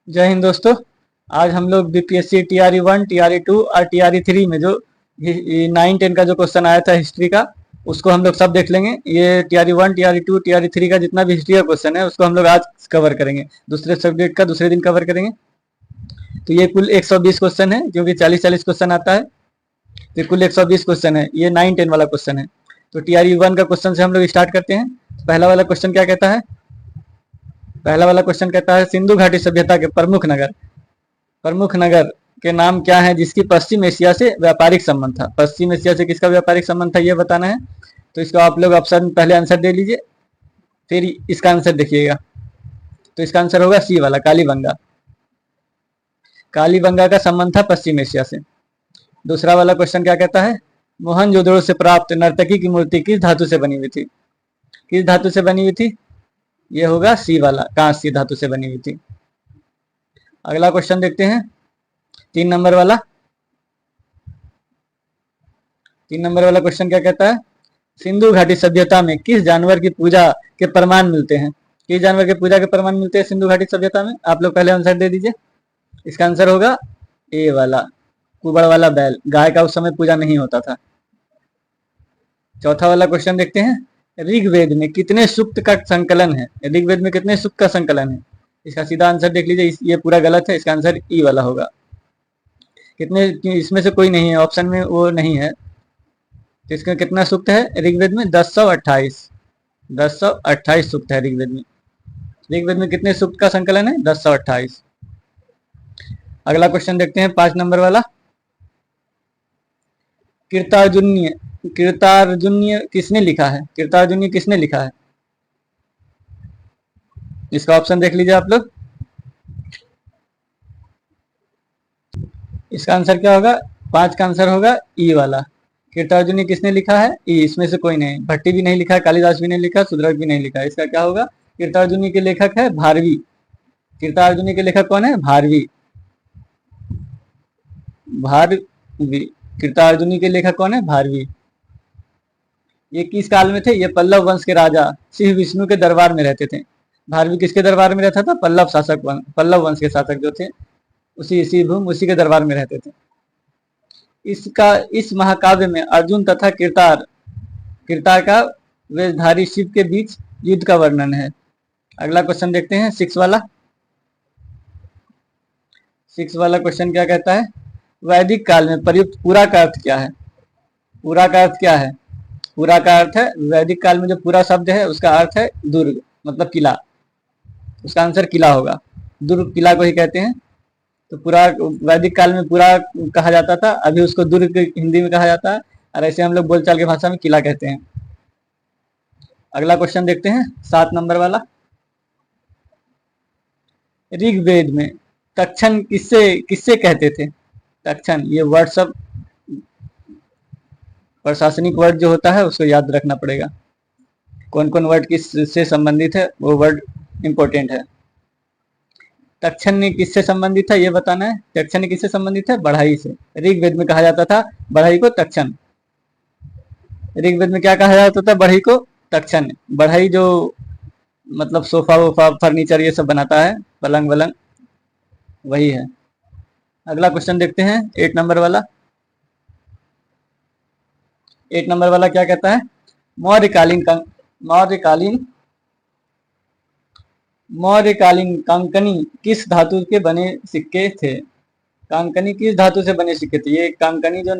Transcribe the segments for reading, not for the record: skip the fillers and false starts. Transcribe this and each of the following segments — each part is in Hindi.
जय हिंद दोस्तों। आज हम लोग बीपीएससी टीआरई 1 टीआरई 2 और टीआरई 3 में जो 9-10 का जो क्वेश्चन आया था हिस्ट्री का, उसको हम लोग सब देख लेंगे। ये टीआरई 1 टीआरई 2 टीआरई 3 का जितना भी हिस्ट्री का क्वेश्चन है उसको हम लोग आज कवर करेंगे। दूसरे सब्जेक्ट का दूसरे दिन कवर करेंगे। तो ये कुल 120 क्वेश्चन है, क्योंकि 40-40 क्वेश्चन आता है, तो कुल 120 क्वेश्चन है। ये 9-10 वाला क्वेश्चन है। तो टीआरई 1 का क्वेश्चन से हम लोग स्टार्ट करते हैं। पहला वाला क्वेश्चन क्या कहता है? पहला वाला क्वेश्चन कहता है सिंधु घाटी सभ्यता के प्रमुख नगर के नाम क्या है जिसकी पश्चिम एशिया से व्यापारिक संबंध था। पश्चिम एशिया से किसका व्यापारिक संबंध था ये बताना है। तो इसको आप लोग ऑप्शन पहले आंसर दे लीजिए, फिर इसका आंसर देखिएगा। तो इसका आंसर होगा सी वाला, कालीबंगा। कालीबंगा का संबंध था पश्चिम एशिया से। दूसरा वाला क्वेश्चन क्या कहता है? मोहनजोदड़ो से प्राप्त नर्तकी की मूर्ति किस धातु से बनी हुई थी? किस धातु से बनी हुई थी? ये होगा सी वाला, कांस्य धातु से बनी हुई थी। अगला क्वेश्चन देखते हैं, 3 नंबर वाला। 3 नंबर वाला क्वेश्चन क्या कहता है? सिंधु घाटी सभ्यता में किस जानवर की पूजा के प्रमाण मिलते हैं? किस जानवर के पूजा के प्रमाण मिलते हैं सिंधु घाटी सभ्यता में? आप लोग पहले आंसर दे दीजिए। इसका आंसर होगा ए वाला, कुबड़ वाला बैल। गाय का उस समय पूजा नहीं होता था। चौथा वाला क्वेश्चन देखते हैं, ऋग्वेद में कितने सूक्त का संकलन है? ऋग्वेद में कितने सूक्त का संकलन है? इसका सीधा आंसर देख लीजिए, ये पूरा गलत है। इसका आंसर ई वाला होगा। कितने, इसमें से कोई नहीं है, ऑप्शन में वो नहीं है। तो इसका कितना सूक्त है ऋग्वेद में? 1028। 1028 सूक्त है ऋग्वेद में। ऋग्वेद में कितने सूक्त का संकलन है? 1028। अगला क्वेश्चन देखते हैं, 5 नंबर वाला। कीर्तार्जुनीय कीर्तार्जुनीय किसने लिखा है? कीर्तार्जुनीय किसने लिखा है? इसका ऑप्शन देख लीजिए आप लोग। इसका आंसर क्या होगा? 5 का आंसर होगा ई वाला। कीर्तार्जुनीय किसने लिखा है? ई। इसमें से कोई नहीं, भट्टी भी नहीं लिखा है, कालिदास भी नहीं लिखा, सुदर्श भी नहीं लिखा। इसका क्या होगा? कीर्तार्जुनीय के लेखक है भारवी। कीर्तार्जुनीय के लेखक कौन है? भारवी। भारवी। कीर्तार्जुनीय के लेखक कौन है? भारवी। ये किस काल में थे? ये पल्लव वंश के राजा सिंह विष्णु के दरबार में रहते थे। भारवी किसके दरबार में रहता था? पल्लव वंश के शासक जो थे, उसी के दरबार में रहते थे। इस महाकाव्य में अर्जुन तथा किरतार का वेशधारी शिव के बीच युद्ध का वर्णन है। अगला क्वेश्चन देखते हैं, 6 वाला। 6 वाला क्वेश्चन क्या कहता है? वैदिक काल में प्रयुक्त पूरा का अर्थ क्या है? पूरा का अर्थ क्या है? पूरा का अर्थ है, वैदिक काल में जो पूरा शब्द है उसका अर्थ है दुर्ग, मतलब किला। उसका आंसर किला होगा। दुर्ग किला को ही कहते हैं। तो पूरा वैदिक काल में पूरा कहा जाता था, अभी उसको दुर्ग हिंदी में कहा जाता है, और ऐसे हम लोग बोलचाल की भाषा में किला कहते हैं। अगला क्वेश्चन देखते हैं, 7 नंबर वाला। ऋग्वेद में तक्षण किससे कहते थे? तक्षण, ये वर्ड सब प्रशासनिक वर्ड जो होता है उसको याद रखना पड़ेगा। कौन कौन वर्ड किस से संबंधित है वो वर्ड इंपॉर्टेंट है। तक्षण किससे संबंधित है ये बताना है। तक्षण किससे संबंधित है? बढ़ई से। ऋग्वेद में कहा जाता था बढ़ई को तक्षण। ऋग्वेद में क्या कहा जाता था? बढ़ई को तक्षण। बढ़ई जो मतलब सोफा वोफा फर्नीचर ये सब बनाता है, पलंग वलंग, वही है। अगला क्वेश्चन देखते हैं, 8 नंबर वाला। 8 नंबर वाला क्या कहता है? मौर्यकालीन कांकनी किस धातु के बने सिक्के थे? कांकनी किस धातु से बने सिक्के थे? ये कांकनी जो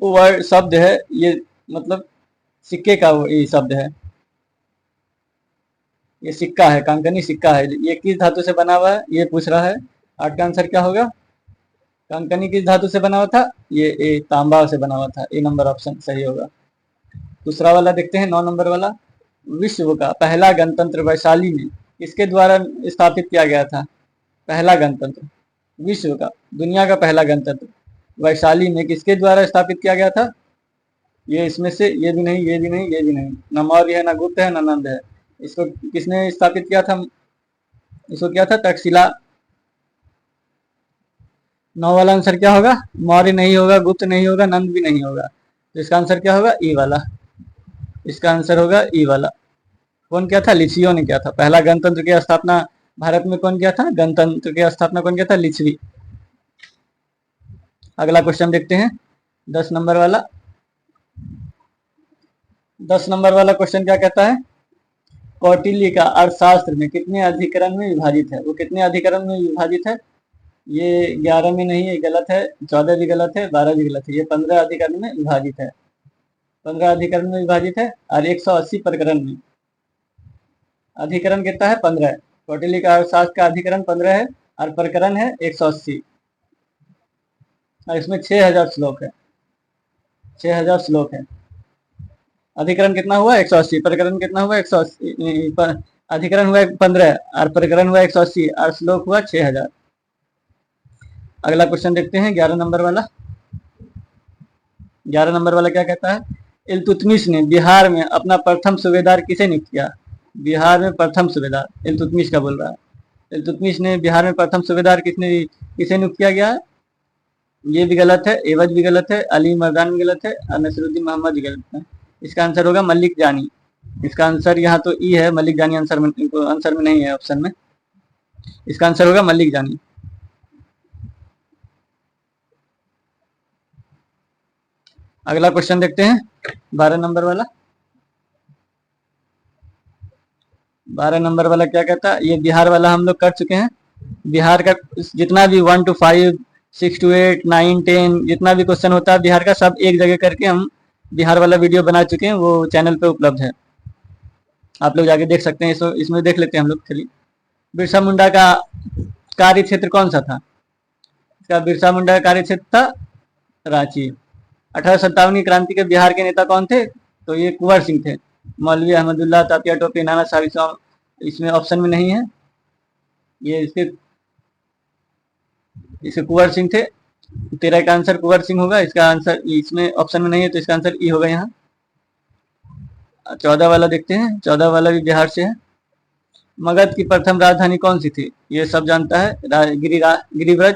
वर्ड शब्द है, ये मतलब सिक्के का ये शब्द है। ये सिक्का है, कांकनी सिक्का है। ये किस धातु से बना हुआ है ये पूछ रहा है। 8 का आंसर क्या होगा? कांकनी किस धातु से बना हुआ था? ये तांबा से बना हुआ था। ए नंबर ऑप्शन सही होगा। दूसरा वाला देखते हैं, 9 नंबर वाला। विश्व का पहला गणतंत्र वैशाली में किसके द्वारा स्थापित किया गया था? पहला गणतंत्र, विश्व का, दुनिया का पहला गणतंत्र वैशाली में किसके द्वारा स्थापित किया गया था? ये इसमें से ये भी नहीं, ये भी नहीं, ये भी नहीं। न मौर्य है, न गुप्त है, न नंद है। इसको किसने स्थापित किया था? इसको किया था तक्षशिला। 9 वाला आंसर क्या होगा? मौर्य नहीं होगा, गुप्त नहीं होगा, नंद भी नहीं होगा। तो इसका आंसर क्या होगा? ई वाला। इसका आंसर होगा ई वाला। कौन किया था? लिचियो ने किया था। पहला गणतंत्र की स्थापना भारत में कौन किया था? गणतंत्र की स्थापना कौन किया था? लिच्छवी। अगला क्वेश्चन देखते हैं 10 नंबर वाला। 10 नंबर वाला क्वेश्चन क्या कहता है? कौटिल्य का अर्थशास्त्र में कितने अधिकरण में विभाजित है? वो कितने अधिकरण में विभाजित है? ये 11 में नहीं है, गलत है। 14 भी गलत है, 12 भी गलत है। ये 15 अधिकरण में विभाजित है। 15 अधिकरण में विभाजित है और 180 प्रकरण में। अधिकरण कितना है? 15 है। कौटिल्य का अर्थशास्त्र का अधिकरण 15 है और प्रकरण है 180 और इसमें 6000 श्लोक है। 6000 श्लोक है। अधिकरण कितना हुआ? 180। प्रकरण कितना हुआ? 180। अधिकरण हुआ 15 और प्रकरण हुआ 180 और श्लोक हुआ 6000। अगला क्वेश्चन देखते हैं 11 नंबर वाला। 11 नंबर वाला क्या कहता है? इल्तुतमिश ने बिहार में अपना प्रथम सूबेदार किसे नियुक्त किया? बिहार में प्रथम सूबेदार इल्तुतमिश का बोल रहा है। इल्तुतमिश ने बिहार में प्रथम सूबेदार किसे नियुक्त किया गया है? ये भी गलत है, एवज भी गलत है, अली मर्दान भी गलत है और नसरुद्दीन मोहम्मद भी गलत है। इसका आंसर होगा मलिक जानी। इसका आंसर यहाँ तो ई है, मलिक जानी आंसर में नहीं है ऑप्शन में। इसका आंसर होगा मलिक जानी। अगला क्वेश्चन देखते हैं 12 नंबर वाला। 12 नंबर वाला क्या कहता है? ये बिहार वाला हम लोग कर चुके हैं। बिहार का जितना भी 1 to 5, 6 to 8, 9, 10 जितना भी क्वेश्चन होता है बिहार का, सब एक जगह करके हम बिहार वाला वीडियो बना चुके हैं। वो चैनल पे उपलब्ध है, आप लोग जाके देख सकते हैं। इसमें देख लेते हैं हम लोग। चलिए, बिरसा मुंडा का कार्य क्षेत्र कौन सा था? इसका बिरसा मुंडा का कार्य क्षेत्र था रांची। 1857 की क्रांति के बिहार के नेता कौन थे? तो ये कुंवर सिंह थे। मौलवी अहमदुल्लाह, तात्या टोपे, नाना साहब इसमें ऑप्शन में नहीं है। ये इसके कुंवर सिंह थे। 13 का आंसर कुंवर सिंह होगा। इसका आंसर इसमें ऑप्शन में नहीं है तो इसका आंसर ई होगा यहाँ। 14 वाला देखते हैं। 14 वाला भी बिहार से है। मगध की प्रथम राजधानी कौन सी थी? ये सब जानता है, गिरिव्रज,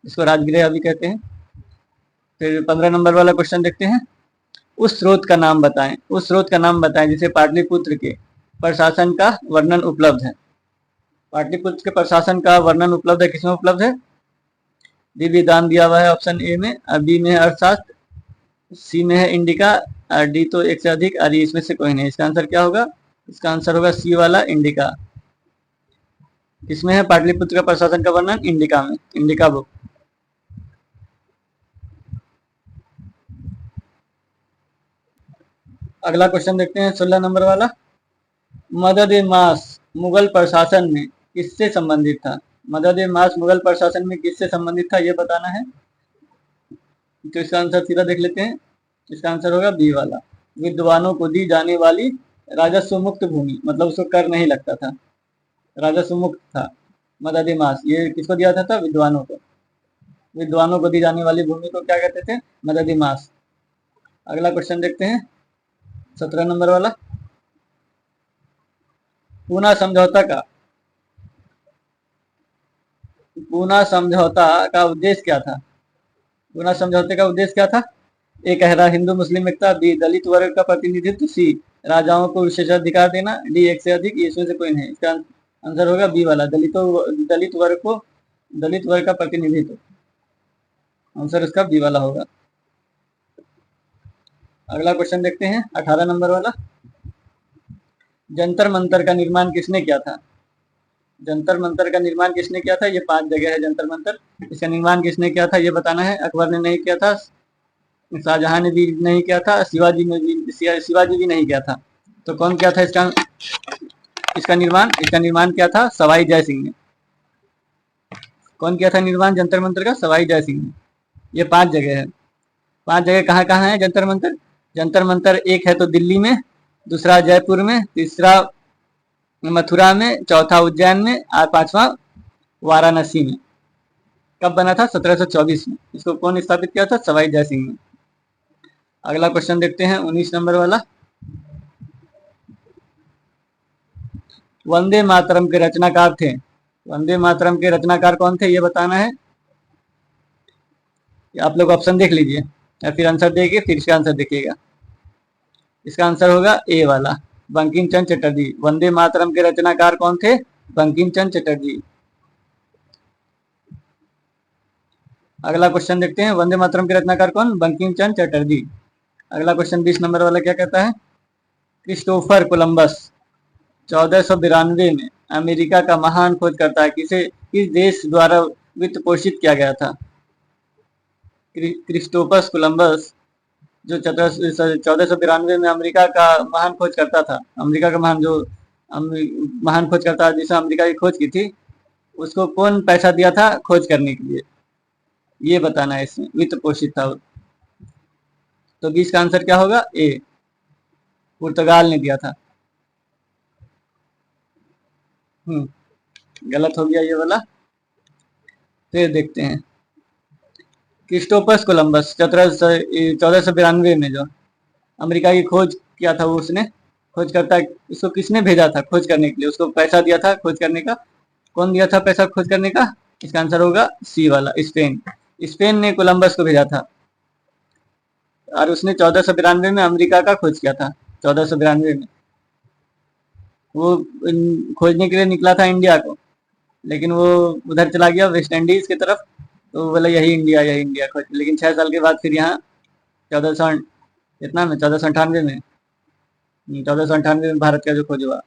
इसको राजगृह भी कहते हैं। फिर 15 नंबर वाला क्वेश्चन देखते हैं। उस स्रोत का नाम बताएं। उस स्रोत का नाम बताएं जिसे पाटलिपुत्र के प्रशासन का वर्णन उपलब्ध है। पाटलिपुत्र के प्रशासन का वर्णन उपलब्ध है, किसमें उपलब्ध है? डी भी दान दिया हुआ है ऑप्शन ए में, बी में है अर्थशास्त्र, सी में है इंडिका और डी तो एक से अधिक और इसमें से कोई नहीं। इसका आंसर क्या होगा? इसका आंसर होगा सी वाला इंडिका। इसमें है पाटलिपुत्र का प्रशासन का वर्णन इंडिका में, इंडिका बुक। अगला क्वेश्चन देखते हैं 16 नंबर वाला। मदद-ए-माश मुगल प्रशासन में किससे संबंधित था? मदद-ए-माश मुगल प्रशासन में किससे संबंधित था ये बताना है। तो इसका आंसर सीधा देख लेते हैं। इसका आंसर होगा बी वाला, विद्वानों को दी जाने वाली राजस्व मुक्त भूमि, मतलब उसको कर नहीं लगता था, राजस्व मुक्त था। मदद-ए-माश ये किसको दिया था? विद्वानों को। विद्वानों को दी जाने वाली भूमि को क्या कहते थे? मदद-ए-माश। अगला क्वेश्चन देखते हैं 17 नंबर वाला। पूना समझौता का उद्देश्य क्या था? पूना समझौते का उद्देश्य क्या था? ए कह रहा हिंदू मुस्लिम एकता, बी दलित वर्ग का प्रतिनिधित्व, सी राजाओं को विशेषाधिकार देना, डी एक से अधिक। इसमें से कोई नहीं। इसका आंसर होगा बी वाला, दलित वर्ग का प्रतिनिधित्व। आंसर इसका बी वाला होगा। अगला क्वेश्चन देखते हैं 18 नंबर वाला। जंतर मंतर का निर्माण किसने किया था? जंतर मंतर का निर्माण किसने किया था? ये 5 जगह है जंतर मंतर। इसका निर्माण किसने किया था ये बताना है। अकबर ने नहीं किया था, शाहजहां ने भी नहीं किया था, शिवाजी भी नहीं किया था। तो कौन किया था इसका निर्माण? इसका निर्माण किया था सवाई जय सिंह ने। कौन किया था निर्माण जंतर मंतर का? सवाई जय सिंह ने। ये 5 जगह है। 5 जगह कहाँ कहाँ है जंतर मंतर? जंतर मंतर एक है तो दिल्ली में, दूसरा जयपुर में, तीसरा मथुरा में, चौथा उज्जैन में और 5वां वाराणसी में। कब बना था? 1724 में। इसको कौन स्थापित किया था? सवाई जय सिंह ने। अगला क्वेश्चन देखते हैं 19 नंबर वाला। वंदे मातरम के रचनाकार थे। वंदे मातरम के रचनाकार कौन थे ये बताना है। आप लोग ऑप्शन देख लीजिए या फिर आंसर देखिए, फिर इसका आंसर देखिएगा। इसका आंसर होगा ए वाला, बंकिम चंद्र चटर्जी। वंदे मातरम के रचनाकार कौन थे? बंकिम चंद्र चटर्जी। अगला क्वेश्चन देखते हैं, वंदे मातरम के रचनाकार कौन? बंकिम चंद्र चटर्जी। अगला क्वेश्चन 20 नंबर वाला क्या कहता है? क्रिस्टोफर कोलंबस 1492 में अमेरिका का महान खोजकर्ता किस देश द्वारा वित्त पोषित किया गया था? क्रिस्टोफर कोलंबस जो 1492 में अमेरिका का महान खोजकर्ता था, अमेरिका का महान खोजकर्ता जिसने अमेरिका की खोज की थी, उसको कौन पैसा दिया था खोज करने के लिए, ये बताना है, इसमें वित्त पोषित था। तो 20 का आंसर क्या होगा? ए, पुर्तगाल ने दिया था। गलत हो गया ये वाला। फिर देखते हैं, क्रिस्टोफर कोलंबस 1492 में जो अमेरिका की खोज किया था, वो उसने खोजकर्ता, इसको किसने भेजा था खोज करने के लिए? उसको पैसा दिया था खोज करने का। कौन दिया था पैसा खोज करने का? इसका आंसर होगा सी वाला, स्पेन। स्पेन ने कोलंबस को भेजा था और उसने 1492 में अमेरिका का खोज किया था। 1492 में वो खोजने के लिए निकला था इंडिया को, लेकिन वो उधर चला गया वेस्ट इंडीज की तरफ, तो बोला यही इंडिया खोज। लेकिन 6 साल के बाद फिर यहाँ 1400 इतना में 1498 में 1498 में भारत का जो खोज हुआ,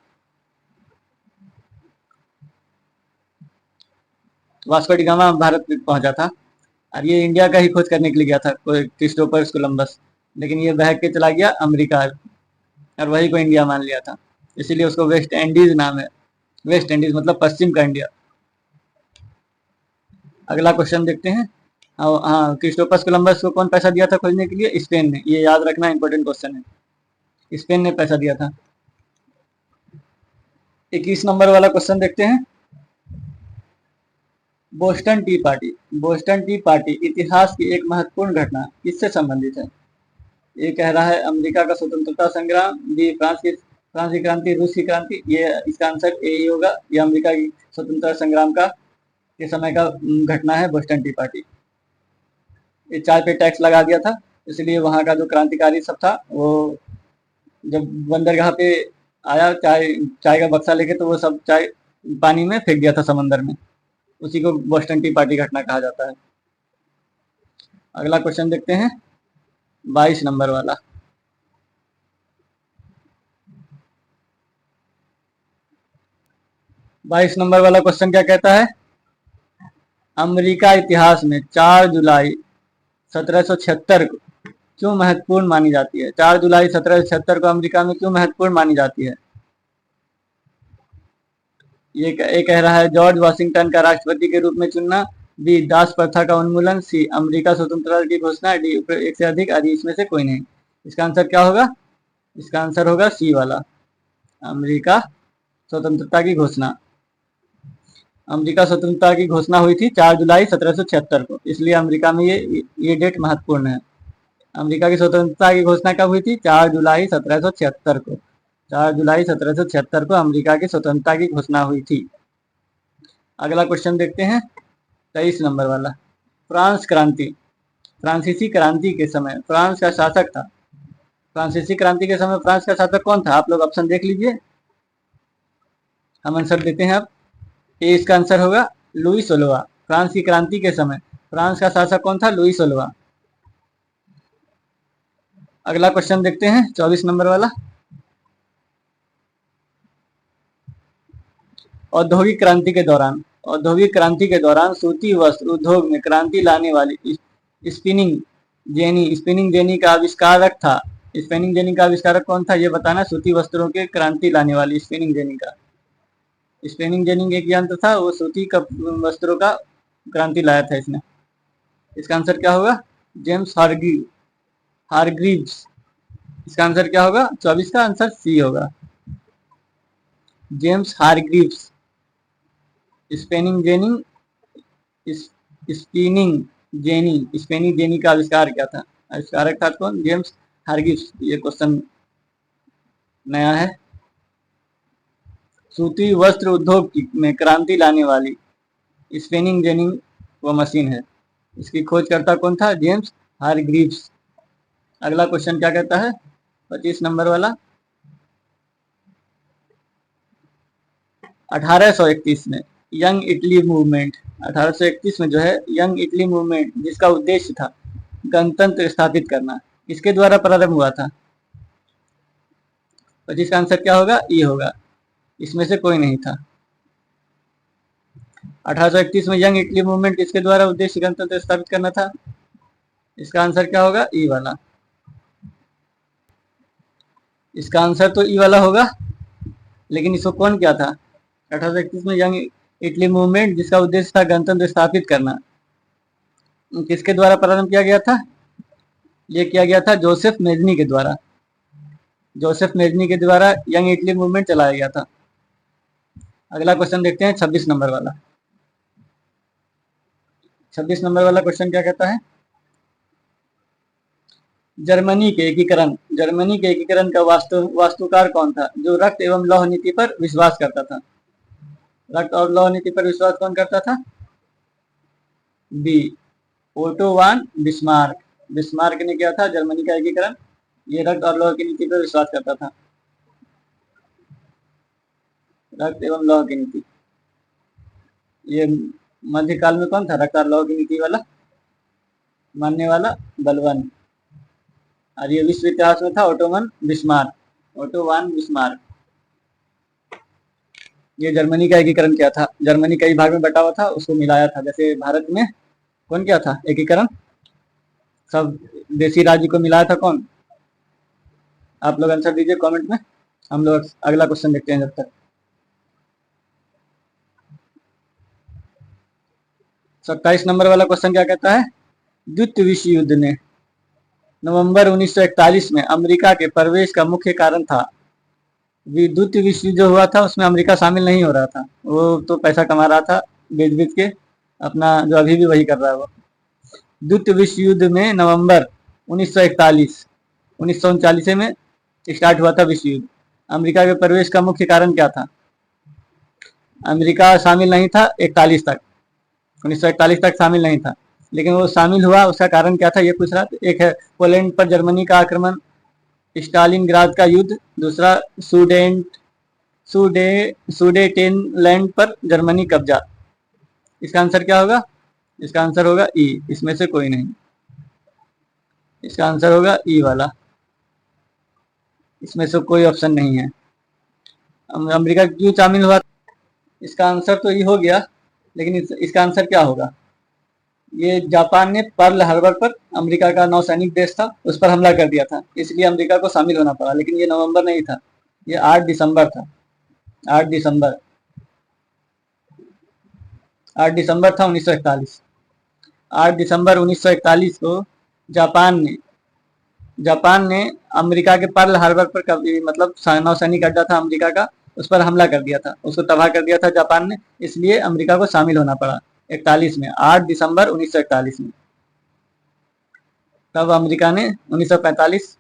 वास्को डी गामा भारत में पहुंचा था और ये इंडिया का ही खोज करने के लिए गया था क्रिस्टोफर कोलंबस, लेकिन ये बहक के चला गया अमेरिका और वही को इंडिया मान लिया था, इसीलिए उसको वेस्ट इंडीज नाम है। वेस्ट इंडीज मतलब पश्चिम का इंडिया। अगला क्वेश्चन देखते हैं। हाँ, क्रिस्टोफर कोलंबस को कौन पैसा दिया था खोजने के लिए? स्पेन ने। ये याद रखना इंपॉर्टेंट क्वेश्चन है, स्पेन ने पैसा दिया था। 21 नंबर वाला क्वेश्चन देखते हैं, Boston T party. Boston T party इतिहास की एक महत्वपूर्ण घटना किससे संबंधित है? ये कह रहा है अमेरिका का स्वतंत्रता संग्राम, बी फ्रांस की क्रांति, रूस की क्रांति। ये इसका आंसर ए ही होगा, ये अमेरिका की स्वतंत्रता संग्राम के समय का घटना है बोस्टन टी पार्टी। ये चाय पे टैक्स लगा दिया था, इसलिए वहाँ का जो क्रांतिकारी सब था, वो जब बंदरगाह पे आया चाय का बक्सा लेके, तो वो सब चाय पानी में फेंक दिया था समंदर में। उसी को बोस्टन टी पार्टी घटना कहा जाता है। अगला क्वेश्चन देखते हैं, 22 नंबर वाला। बाईस नंबर वाला क्वेश्चन क्या कहता है? अमेरिका इतिहास में 4 जुलाई 1776 को क्यों महत्वपूर्ण मानी जाती है? 4 जुलाई 1776 को अमेरिका में क्यों महत्वपूर्ण मानी जाती है? ये कह रहा है जॉर्ज वाशिंगटन का राष्ट्रपति के रूप में चुनना, बी दास प्रथा का उन्मूलन, सी अमेरिका स्वतंत्रता की घोषणा, डी एक से अधिक, आदि इसमें से कोई नहीं। इसका आंसर क्या होगा? इसका आंसर होगा सी वाला, अमेरिका स्वतंत्रता की घोषणा। अमेरिका स्वतंत्रता की घोषणा हुई थी 4 जुलाई 1776 को, इसलिए अमेरिका में ये डेट महत्वपूर्ण है। अमेरिका की स्वतंत्रता की घोषणा कब हुई थी? 4 जुलाई 1776 को। 4 जुलाई 1776 को अमेरिका की स्वतंत्रता की घोषणा हुई थी। अगला क्वेश्चन देखते हैं, 23 नंबर वाला। फ्रांस क्रांति, फ्रांसीसी क्रांति के समय फ्रांस का शासक था। फ्रांसीसी क्रांति के समय फ्रांस का शासक कौन था? आप लोग ऑप्शन देख लीजिए, हम आंसर देते हैं अब। ए इसका आंसर होगा लुई 16। फ्रांस की क्रांति के समय फ्रांस का शासक कौन था? लुई 16। अगला क्वेश्चन देखते हैं, 24 नंबर वाला। औद्योगिक क्रांति के दौरान सूती वस्त्र उद्योग में क्रांति लाने वाली स्पिनिंग जेनी का आविष्कारक था। स्पिनिंग जेनी का आविष्कारक कौन था? ये बताना। सूती वस्त्रों के क्रांति लाने वाली स्पिनिंग जेनी एक यंत्र था, वो सूती वस्त्रों का क्रांति लाया था इसने। इसका आंसर क्या होगा? James Hargreaves. इसका आंसर क्या होगा? 24 का आंसर सी होगा, जेम्स हारग्रीव्स। स्पिनिंग जेनी का आविष्कार क्या था? आविष्कारक था कौन? James Hargreaves. ये क्वेश्चन नया है। सूती वस्त्र उद्योग में क्रांति लाने वाली स्पिनिंग जेनी वो मशीन है, इसकी खोजकर्ता कौन था? James Hargreaves. अगला क्वेश्चन क्या कहता है? 25 नंबर वाला। 1831 में यंग इटली मूवमेंट, 1831 में जो है यंग इटली मूवमेंट, जिसका उद्देश्य था गणतंत्र स्थापित करना, इसके द्वारा प्रारंभ हुआ था। तो जिसका आंसर क्या होगा? ई होगा, इसमें से कोई नहीं था। 1831 में यंग इटली मूवमेंट किसके द्वारा उद्देश्य गणतंत्र स्थापित करना था? इसका आंसर क्या होगा? ई वाला। इसका आंसर तो ई वाला होगा, लेकिन इसको कौन किया था? 1831 में यंग इटली मूवमेंट, जिसका उद्देश्य था गणतंत्र स्थापित करना, किसके द्वारा प्रारंभ किया गया था? ये किया गया था जोसेफ मेजनी के द्वारा। जोसेफ मेजनी के द्वारा यंग इटली मूवमेंट चलाया गया था। अगला क्वेश्चन देखते हैं 26 नंबर वाला। 26 नंबर वाला क्वेश्चन क्या कहता है? जर्मनी के एकीकरण का वास्तुकार कौन था, जो रक्त एवं लौह नीति पर विश्वास करता था? रक्त और लौह नीति पर विश्वास कौन करता था? बी, ओटो वान बिस्मार्क। बिस्मार्क ने किया था जर्मनी का एकीकरण। ये रक्त और लौह की नीति पर विश्वास करता था। रक्त एवं लौह की नीति, ये मध्यकाल में कौन था रक्त और लौह की नीति वाला मानने वाला? बलबन। और ये विश्व इतिहास में था ओटो वान बिस्मार्क। ये जर्मनी का एकीकरण किया था। जर्मनी कई भाग में बटा हुआ था, उसको मिलाया था। जैसे भारत में कौन किया था एकीकरण? सब देशी राज्य को मिलाया था। कौन? आप लोग आंसर दीजिए कमेंट में। हम लोग अगला क्वेश्चन देखते हैं जब तक। 27 नंबर वाला क्वेश्चन क्या कहता है? द्वितीय विश्व युद्ध ने नवंबर 1941 में अमेरिका के प्रवेश का मुख्य कारण था। द्वितीय विश्व युद्ध जो हुआ था उसमें अमेरिका शामिल नहीं हो रहा था, वो तो पैसा कमा रहा था बेच बेच के अपना, जो अभी भी वही कर रहा है वो। द्वितीय विश्व युद्ध में नवंबर 1939 में स्टार्ट हुआ था विश्व युद्ध। अमेरिका के प्रवेश का मुख्य कारण क्या था? अमेरिका शामिल नहीं था 41 तक, 1941 तक शामिल नहीं था, लेकिन वो शामिल हुआ, उसका कारण क्या था ये पूछ रहा था। एक है पोलैंड पर जर्मनी का आक्रमण, स्टालिनग्राद का युद्ध, दूसरा सुडेटेनलैंड पर जर्मनी कब्जा। इसका आंसर क्या होगा? इसका आंसर होगा ई, इसमें से कोई नहीं। इसका आंसर होगा ई वाला, इसमें से कोई ऑप्शन नहीं है। अमेरिका क्यों शामिल हुआ? इसका आंसर तो ई हो गया, लेकिन इसका आंसर क्या होगा? ये जापान ने पर्ल हार्बर पर, अमेरिका का नौसैनिक देश था, उस पर हमला कर दिया था, इसलिए अमेरिका को शामिल होना पड़ा। लेकिन ये नवंबर नहीं था, ये 8 दिसंबर था। 8 दिसंबर 8 दिसंबर था 1941। 8 दिसंबर 1941 को जापान ने अमेरिका के पर्ल हार्बर पर, मतलब नौसैनिक अड्डा था अमेरिका का, उस पर हमला कर दिया था, उसको तबाह कर दिया था जापान ने, इसलिए अमेरिका को शामिल होना पड़ा 41 में, 8 दिसंबर 1941 में। तब अमेरिका ने 1945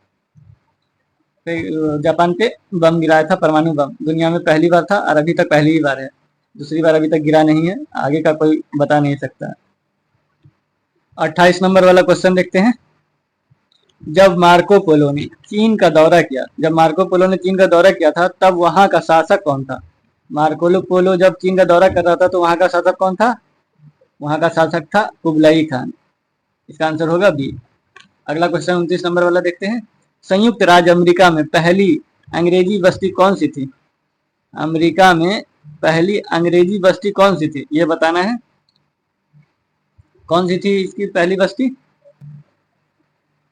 जापान पे बम गिराया था, परमाणु बम। दुनिया में पहली बार था और अभी तक पहली ही बार है, दूसरी बार अभी तक गिरा नहीं है, आगे का कोई बता नहीं सकता। 28 नंबर वाला क्वेश्चन देखते हैं। जब मार्को पोलो ने चीन का दौरा किया था, तब वहां का शासक कौन था? मार्को पोलो जब चीन का दौरा कर रहा था तो वहां का शासक कौन था? वहां का शासक था कुबलाई खान। इसका आंसर होगा बी। अगला क्वेश्चन 29 नंबर वाला देखते हैं। संयुक्त राज्य अमेरिका में पहली अंग्रेजी बस्ती कौन सी थी? अमेरिका में पहली अंग्रेजी बस्ती कौन सी थी, ये बताना है। कौन सी थी इसकी पहली बस्ती?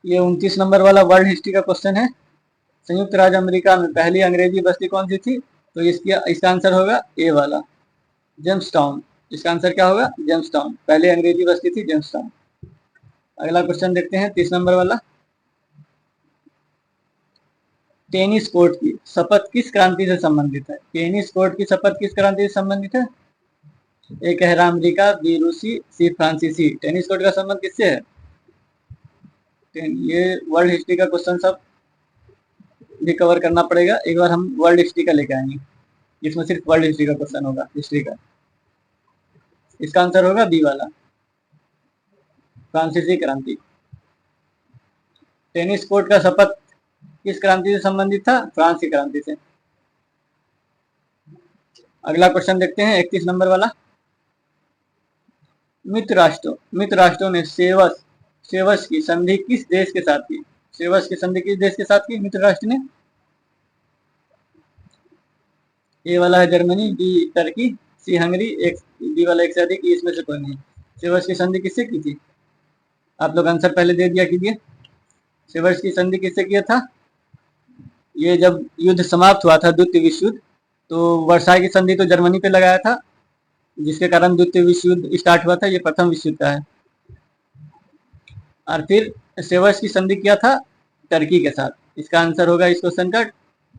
ये 29 नंबर वाला वर्ल्ड हिस्ट्री का क्वेश्चन है। संयुक्त राज्य अमेरिका में पहली अंग्रेजी बस्ती कौन सी थी? तो इसका आंसर होगा ए वाला, जेम्सटाउन। इसका आंसर क्या होगा? जेम्सटाउन। पहले अंग्रेजी बस्ती थी जेम्सटाउन। अगला क्वेश्चन देखते हैं 30 नंबर वाला। टेनिस कोर्ट की शपथ किस क्रांति से संबंधित है? टेनिस कोर्ट की शपथ किस क्रांति से संबंधित है? ए कह रहा अमेरिका, बी रूसी, सी फ्रांसीसी। टेनिस कोर्ट का संबंध किससे है? ये वर्ल्ड हिस्ट्री का क्वेश्चन सब भी कवर करना पड़ेगा। एक बार हम वर्ल्ड हिस्ट्री का लेके आएंगे, इसमें सिर्फ वर्ल्ड हिस्ट्री का क्वेश्चन होगा, हिस्ट्री का। इसका आंसर होगा बी वाला, फ्रांसीसी क्रांति। टेनिस कोर्ट का शपथ किस क्रांति से संबंधित था? फ्रांस की क्रांति से। अगला क्वेश्चन देखते हैं 31 नंबर वाला। मित्र राष्ट्रों ने सेवस की संधि किस देश के साथ की? सेवस की संधि किस देश के साथ की मित्र राष्ट्र ने? ए वाला है जर्मनी, बी टर्की, सी हंगरी, एक बी वाला एक से अधिक, इसमें से कोई नहीं। सेवर्स की संधि किससे की थी? आप लोग आंसर पहले दे दिया कीजिए। सेवर्स की संधि किससे किया था? ये जब युद्ध समाप्त हुआ था, द्वितीय विश्व युद्ध, तो वर्साई की संधि तो जर्मनी पे लगाया था, जिसके कारण द्वितीय विश्व युद्ध स्टार्ट हुआ था। ये प्रथम विश्व युद्ध का है। और फिर सेवर्स की संधि किया था टर्की के साथ। इसका आंसर होगा इस क्वेश्चन का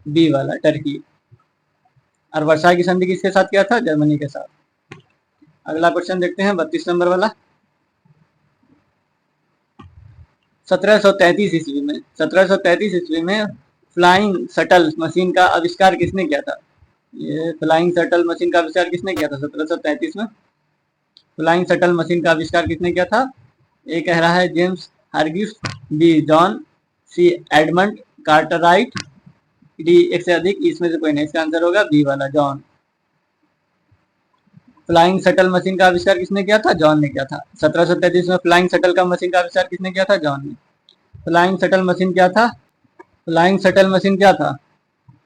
बी वाला, टर्की। और वर्साई की संधि किसके साथ किया था? जर्मनी के साथ। अगला क्वेश्चन देखते हैं 32 नंबर वाला। 1733 ईस्वी में फ्लाइंग शटल मशीन का आविष्कार किसने किया था? ये फ्लाइंग शटल मशीन का आविष्कार किसने किया था 1733 में? फ्लाइंग शटल मशीन का आविष्कार किसने किया था? ए कह रहा है James Hargreaves, B John, C Edmund Cartwright, D एक से अधिक, इसमें से कोई नहीं। इसका आंसर होगा बी वाला, जॉन। फ्लाइंग शटल मशीन का आविष्कार किसने किया था? जॉन ने किया था। 1733 में फ्लाइंग शटल का मशीन का आविष्कार किसने किया था? जॉन ने। फ्लाइंग शटल मशीन क्या था? फ्लाइंग शटल मशीन क्या था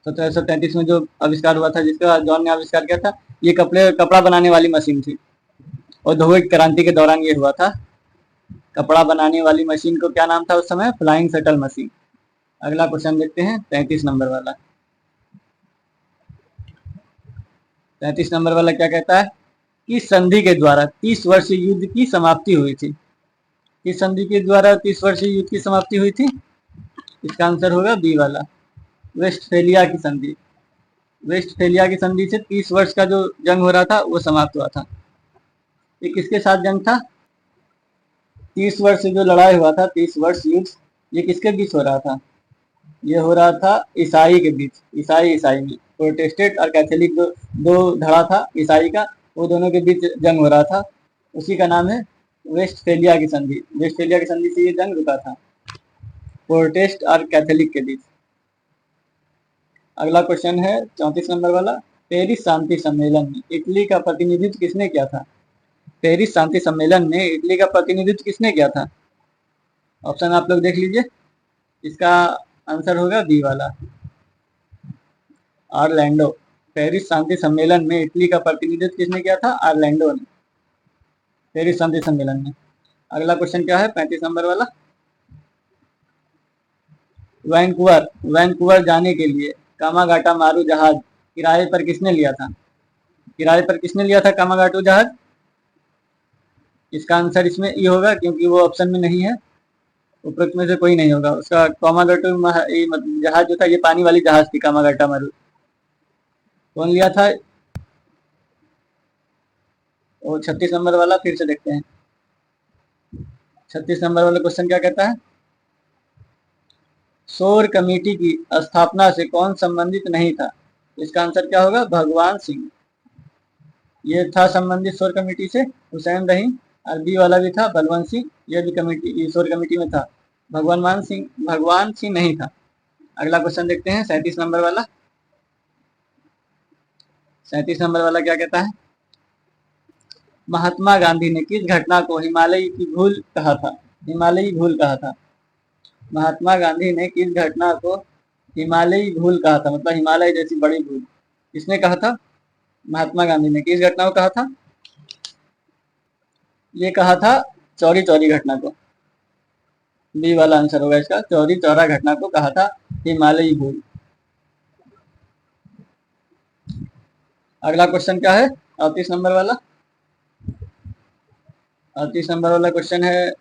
1733 में जो आविष्कार हुआ था, जिसका जॉन ने आविष्कार किया था? ये कपड़ा बनाने वाली मशीन थी। औद्योगिक क्रांति के दौरान ये हुआ था। कपड़ा बनाने वाली मशीन को क्या नाम था उस समय? Flying shuttle machine. अगला क्वेश्चन देखते हैं 33 नंबर वाला। 33 नंबर वाला क्या कहता है? किस संधि के द्वारा 30 वर्षीय युद्ध की समाप्ति हुई थी? किस संधि के द्वारा 30 वर्षीय युद्ध की समाप्ति हुई थी? इसका आंसर होगा बी वाला, वेस्टफेलिया की संधि। वेस्टफेलिया की संधि से 30 वर्ष का जो जंग हो रहा था वो समाप्त हुआ था। ये किसके साथ जंग था? 30 वर्ष जो लड़ाई हुआ था, 30 वर्ष युद्ध, ये किसके बीच हो रहा था? ये हो रहा था ईसाई के बीच। ईसाई में प्रोटेस्टेंट और कैथोलिक दो धड़ा था ईसाई का, वो दोनों के बीच जंग हो रहा था। उसी का नाम है वेस्टफेलिया की संधि। वेस्टफेलिया की संधि से ये जंग रुका था, प्रोटेस्ट और कैथोलिक के बीच। अगला क्वेश्चन है 34 नंबर वाला। पेरिस शांति सम्मेलन में इटली का प्रतिनिधित्व किसने किया था? पेरिस शांति सम्मेलन में इटली का प्रतिनिधित्व किसने किया था? ऑप्शन आप लोग देख लीजिए। इसका आंसर होगा बी वाला, ऑरलैंडो। पेरिस शांति सम्मेलन में इटली का प्रतिनिधित्व किसने किया था? ऑरलैंडो ने, पेरिस शांति सम्मेलन में। अगला क्वेश्चन क्या है 35 नंबर वाला। वैंकूवर जाने के लिए कामागाटा मारू जहाज किराए पर किसने लिया था? किराए पर किसने लिया था कामागाटू जहाज? इसका आंसर इसमें ई होगा, क्योंकि वो ऑप्शन में नहीं है। उपरोक्त में से कोई नहीं होगा उसका। कामागाटू जहाज जो था, ये पानी वाली जहाज थी कामागाटा मारू। कौन लिया था? और 36 नंबर वाला फिर से देखते हैं। 36 नंबर वाला क्वेश्चन क्या कहता है? शोर कमेटी की स्थापना से कौन संबंधित नहीं था? इसका आंसर क्या होगा? भगवान सिंह। ये था संबंधित शोर कमेटी से, हुसैन रहीम। और बी वाला भी था बलवंत सिंह, ये भी कमेटी शोर कमेटी में था। भगवान सिंह नहीं था। अगला क्वेश्चन देखते हैं 37 नंबर वाला। 37 नंबर वाला क्या कहता है? महात्मा गांधी ने किस घटना को हिमालयी भूल कहा था? हिमालयी भूल कहा था। महात्मा गांधी ने किस घटना को हिमालयी भूल कहा था? मतलब हिमालय जैसी बड़ी भूल। किसने कहा था? महात्मा गांधी ने किस घटना को कहा था? ये कहा था चौरी चौरी घटना को। बी वाला आंसर होगा इसका, चौरी चौरा घटना को कहा था हिमालयी भूल। अगला क्वेश्चन क्या है 38 नंबर वाला। 38 नंबर वाला क्वेश्चन है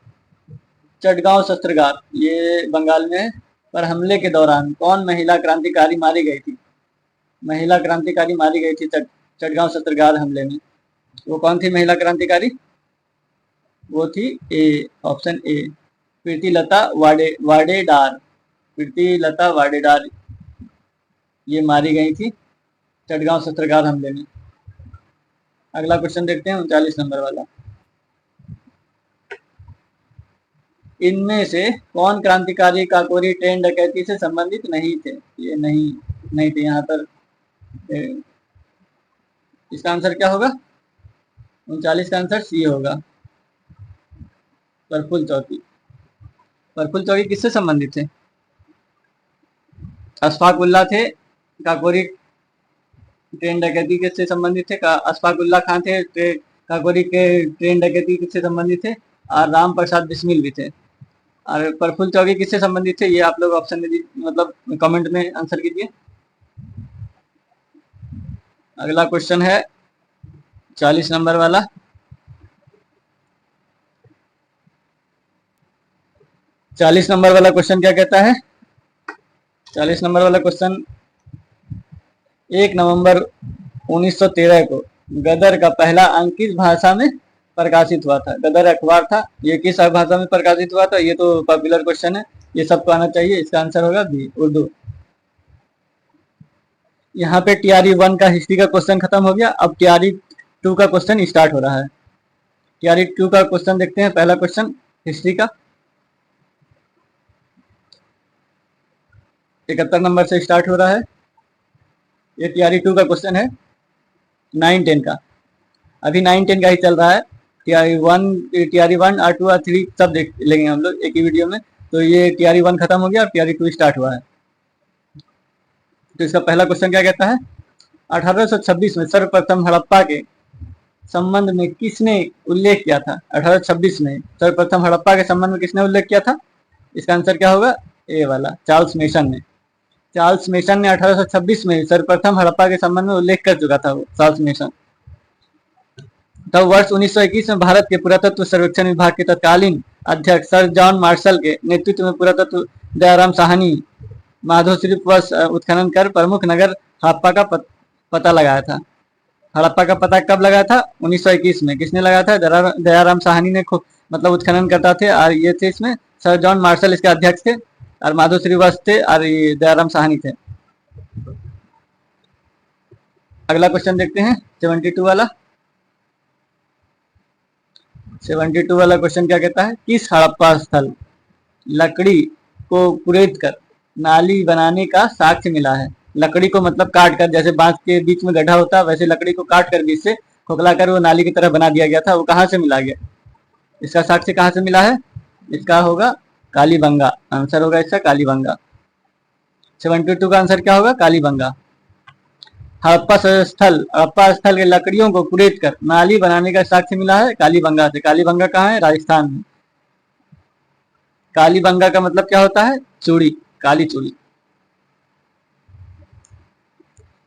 चटगांव शस्त्रागार, ये बंगाल में है, पर हमले के दौरान कौन महिला क्रांतिकारी मारी गई थी? महिला क्रांतिकारी मारी गई थी चटगांव शस्त्रागार हमले में। वो कौन थी महिला क्रांतिकारी? वो थी ए, ऑप्शन ए, प्रीतिलता वाडेदार। प्रीतिलता वाडेदार ये मारी गई थी चटगांव शस्त्रागार हमले में। अगला क्वेश्चन देखते हैं 39 नंबर वाला। इनमें से कौन क्रांतिकारी काकोरी ट्रेन डकैती से संबंधित नहीं थे? ये नहीं थे यहाँ पर। इसका आंसर क्या होगा? 39 का आंसर सी होगा, प्रफुल्ल चौकी। प्रफुल्ल चौकी किससे संबंधित थे? अशफाक उल्लाह थे। काकोरी ट्रेन डकैती किससे संबंधित थे? अशफाक उल्लाह खान थे। काकोरी के ट्रेन डकैती किससे संबंधित थे? और राम प्रसाद बिस्मिल भी थे। और प्रफुल्ल चौकी किससे संबंधित थे? ये आप लोग ऑप्शन में मतलब कमेंट में आंसर कीजिए। अगला क्वेश्चन है 40 नंबर वाला। 40 नंबर वाला क्वेश्चन क्या कहता है? 40 नंबर वाला क्वेश्चन 1 नवंबर 1913 को गदर का पहला अंक किस भाषा में प्रकाशित हुआ था? गदर अखबार था, ये किस भाषा में प्रकाशित हुआ था? ये तो पॉपुलर क्वेश्चन है, ये सबको आना चाहिए। इसका आंसर होगा बी, उर्दू। यहाँ पे टीआरई 1 का हिस्ट्री का क्वेश्चन खत्म हो गया। अब टीआरई 2 का क्वेश्चन स्टार्ट हो रहा है। टीआरई 2 का क्वेश्चन देखते हैं। पहला क्वेश्चन हिस्ट्री का 71 नंबर से स्टार्ट हो रहा है। ये टीआरई 2 का क्वेश्चन है 9-10 का। अभी 9-10 का ही चल रहा है। टीआरई 1 और 2 और 3 सब देख लेंगे हम लोग एक ही वीडियो में। तो ये टीआरई 1 खत्म हो गया और टीआरई 2 स्टार्ट हुआ है। तो इसका पहला क्वेश्चन क्या कहता है? 1826 में सर्वप्रथम हड़प्पा के संबंध में किसने उल्लेख किया था? 1826 में सर्वप्रथम हड़प्पा के संबंध में किसने उल्लेख किया था? इसका आंसर क्या होगा? ए वाला, चार्ल्स मेसन ने। चार्ल्स मेसन ने 1826 में सर्वप्रथम हड़प्पा के संबंध में उल्लेख कर चुका था वो चार्ल्स मेसन। तब वर्ष 1921 में भारत के पुरातत्व सर्वेक्षण विभाग के तत्कालीन अध्यक्ष सर जॉन मार्शल के नेतृत्व में पुरातत्व दयाराम साहनी माधोश्री उत्खनन कर प्रमुख नगर हड़प्पा का पता लगाया था। हड़प्पा का पता कब लगाया था? 1921 में। किसने लगाया था? दयाराम साहनी ने मतलब उत्खनन करता थे। और ये थे इसमें सर जॉन मार्शल इसके अध्यक्ष थे, और माधो श्रीवास्तव थे, और ये दयाराम साहनी थे। अगला क्वेश्चन देखते हैं 72 वाला। 72 वाला क्वेश्चन क्या कहता है? किस हड़प्पा स्थल लकड़ी को कुरेद कर नाली बनाने का साक्ष्य मिला है? लकड़ी को मतलब काट कर, जैसे बांस के बीच में गड्ढा होता है वैसे लकड़ी को काट कर बीच से खोखला कर वो नाली की तरह बना दिया गया था। वो कहाँ से मिला गया? इसका साक्ष्य कहाँ से मिला है? इसका होगा कालीबंगा। आंसर होगा इसका कालीबंगा। 72 का आंसर क्या होगा? कालीबंगा। हड़प्पा स्थल के लकड़ियों को कुरेद कर नाली बनाने का साक्ष्य मिला है कालीबंगा से। कालीबंगा कहाँ है? राजस्थान में। कालीबंगा का मतलब क्या होता है? चूड़ी, काली चूड़ी।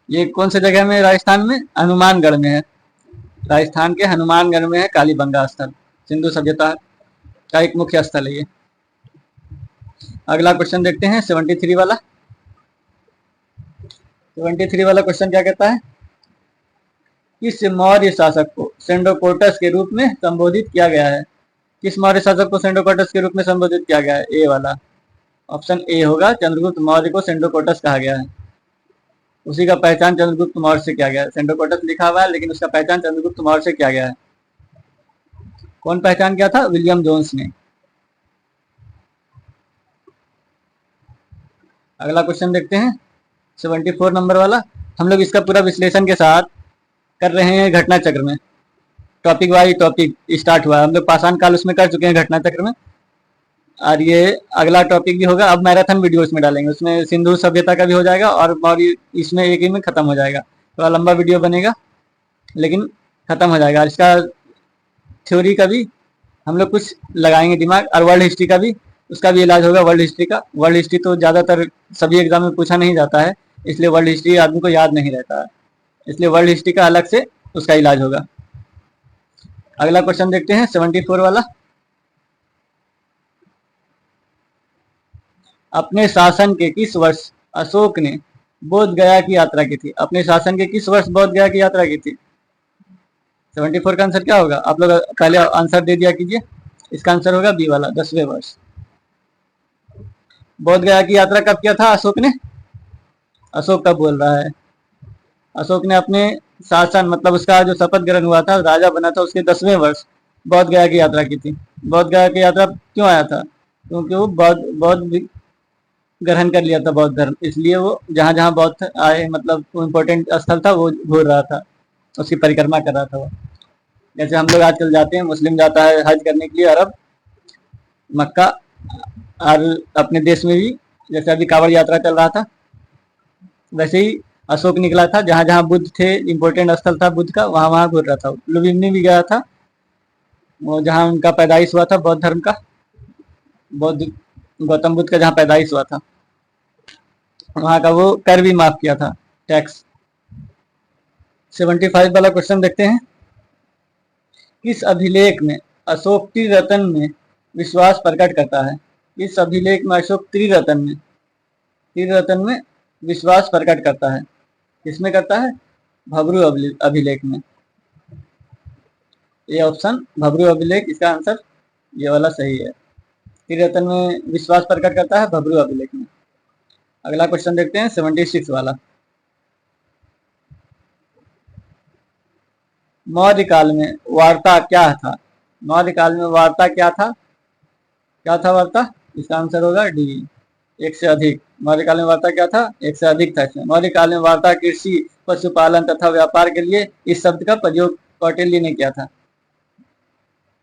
ये कौन सी जगह में? राजस्थान में, हनुमानगढ़ में है। राजस्थान के हनुमानगढ़ में है कालीबंगा स्थल। सिंधु सभ्यता का एक मुख्य स्थल है ये। अगला क्वेश्चन देखते हैं 73 वाला। 73 वाला क्वेश्चन क्या कहता है? किस मौर्य शासक को सेंडोकोटस के रूप में संबोधित किया गया है? किस मौर्य शासक को सेंडोकोटस के रूप में संबोधित किया गया है? ए वाला, ऑप्शन ए होगा। चंद्रगुप्त मौर्य को सेंडोकोटस कहा गया है। उसी का पहचान चंद्रगुप्त मौर्य से किया गया है। सेंडोकोटस लिखा हुआ है लेकिन उसका पहचान चंद्रगुप्त मौर्य से किया गया है। कौन पहचान किया था? विलियम जोन्स ने। अगला क्वेश्चन देखते हैं 74 नंबर वाला। हम लोग इसका पूरा विश्लेषण के साथ कर रहे हैं घटना चक्र में। टॉपिक वाइज टॉपिक स्टार्ट हुआ है। हम लोग पाषाण काल उसमें कर चुके हैं घटना चक्र में, और ये अगला टॉपिक भी होगा। अब मैराथन वीडियो इसमें डालेंगे, उसमें सिंधु सभ्यता का भी हो जाएगा और इसमें एक ही में खत्म हो जाएगा। थोड़ा लंबा वीडियो बनेगा लेकिन खत्म हो जाएगा। इसका थ्योरी का भी हम लोग कुछ लगाएंगे दिमाग, और वर्ल्ड हिस्ट्री का भी, उसका भी इलाज होगा। वर्ल्ड हिस्ट्री का, वर्ल्ड हिस्ट्री तो ज़्यादातर सभी एग्जाम में पूछा नहीं जाता है, इसलिए वर्ल्ड हिस्ट्री आदमी को याद नहीं रहता है, इसलिए वर्ल्ड हिस्ट्री का अलग से उसका इलाज होगा। अगला क्वेश्चन देखते हैं 74 वाला। अपने शासन के किस वर्ष अशोक ने बोध गया की यात्रा की थी? अपने शासन के किस वर्ष बोध गया की यात्रा की थी? 74 का आंसर क्या होगा? आप लोग पहले आंसर दे दिया कीजिए। इसका आंसर होगा बी वाला, 10वें वर्ष। बोध गया की यात्रा कब किया था अशोक ने? अशोक कब बोल रहा है? अशोक ने अपने शासन मतलब उसका जो शपथ ग्रहण हुआ था, राजा बना था, उसके 10वें वर्ष बोध गया की यात्रा की थी। बोध गया की यात्रा क्यों आया था? क्योंकि वो बौद्ध ग्रहण कर लिया था, बौद्ध धर्म, इसलिए वो जहां जहां बौद्ध आए मतलब इम्पोर्टेंट स्थल था वो घूर रहा था। उसकी परिक्रमा कर रहा था वो। जैसे हम लोग आजकल जाते हैं, मुस्लिम जाता है हज करने के लिए अरब, मक्का, और अपने देश में भी जैसे अभी कांवड़ यात्रा चल रहा था, वैसे ही अशोक निकला था, जहां जहां बुद्ध थे, इंपॉर्टेंट स्थल था बुद्ध का, वहां वहां घूर रहा था। लुम्बिनी भी गया था, वो जहां उनका पैदाइश हुआ था, बौद्ध धर्म का, बौद्ध गौतम बुद्ध का जहाँ पैदाइश हुआ था, वहां का वो कर भी माफ किया था, टैक्स। 75 वाला क्वेश्चन देखते हैं। किस अभिलेख में अशोक त्रिरत्न में विश्वास प्रकट करता है? इस अभिलेख में अशोक त्रिरत्न में विश्वास प्रकट करता है। किसमें करता है? भब्रू अभिलेख में। ये ऑप्शन भब्रू अभिलेख, इसका आंसर ये वाला सही है। त्रिरत्न में विश्वास प्रकट करता है भब्रू अभिलेख में। अगला क्वेश्चन देखते हैं 76 वाला। मौर्य काल में वार्ता क्या था? मौर्य काल में वार्ता क्या था? क्या था वार्ता? इसका आंसर होगा डी, एक से अधिक। मौर्य काल में वार्ता क्या था? एक से अधिक था इसमें। मौर्य काल में वार्ता कृषि, पशुपालन तथा व्यापार के लिए इस शब्द का प्रयोग कौटिल्य ने किया था।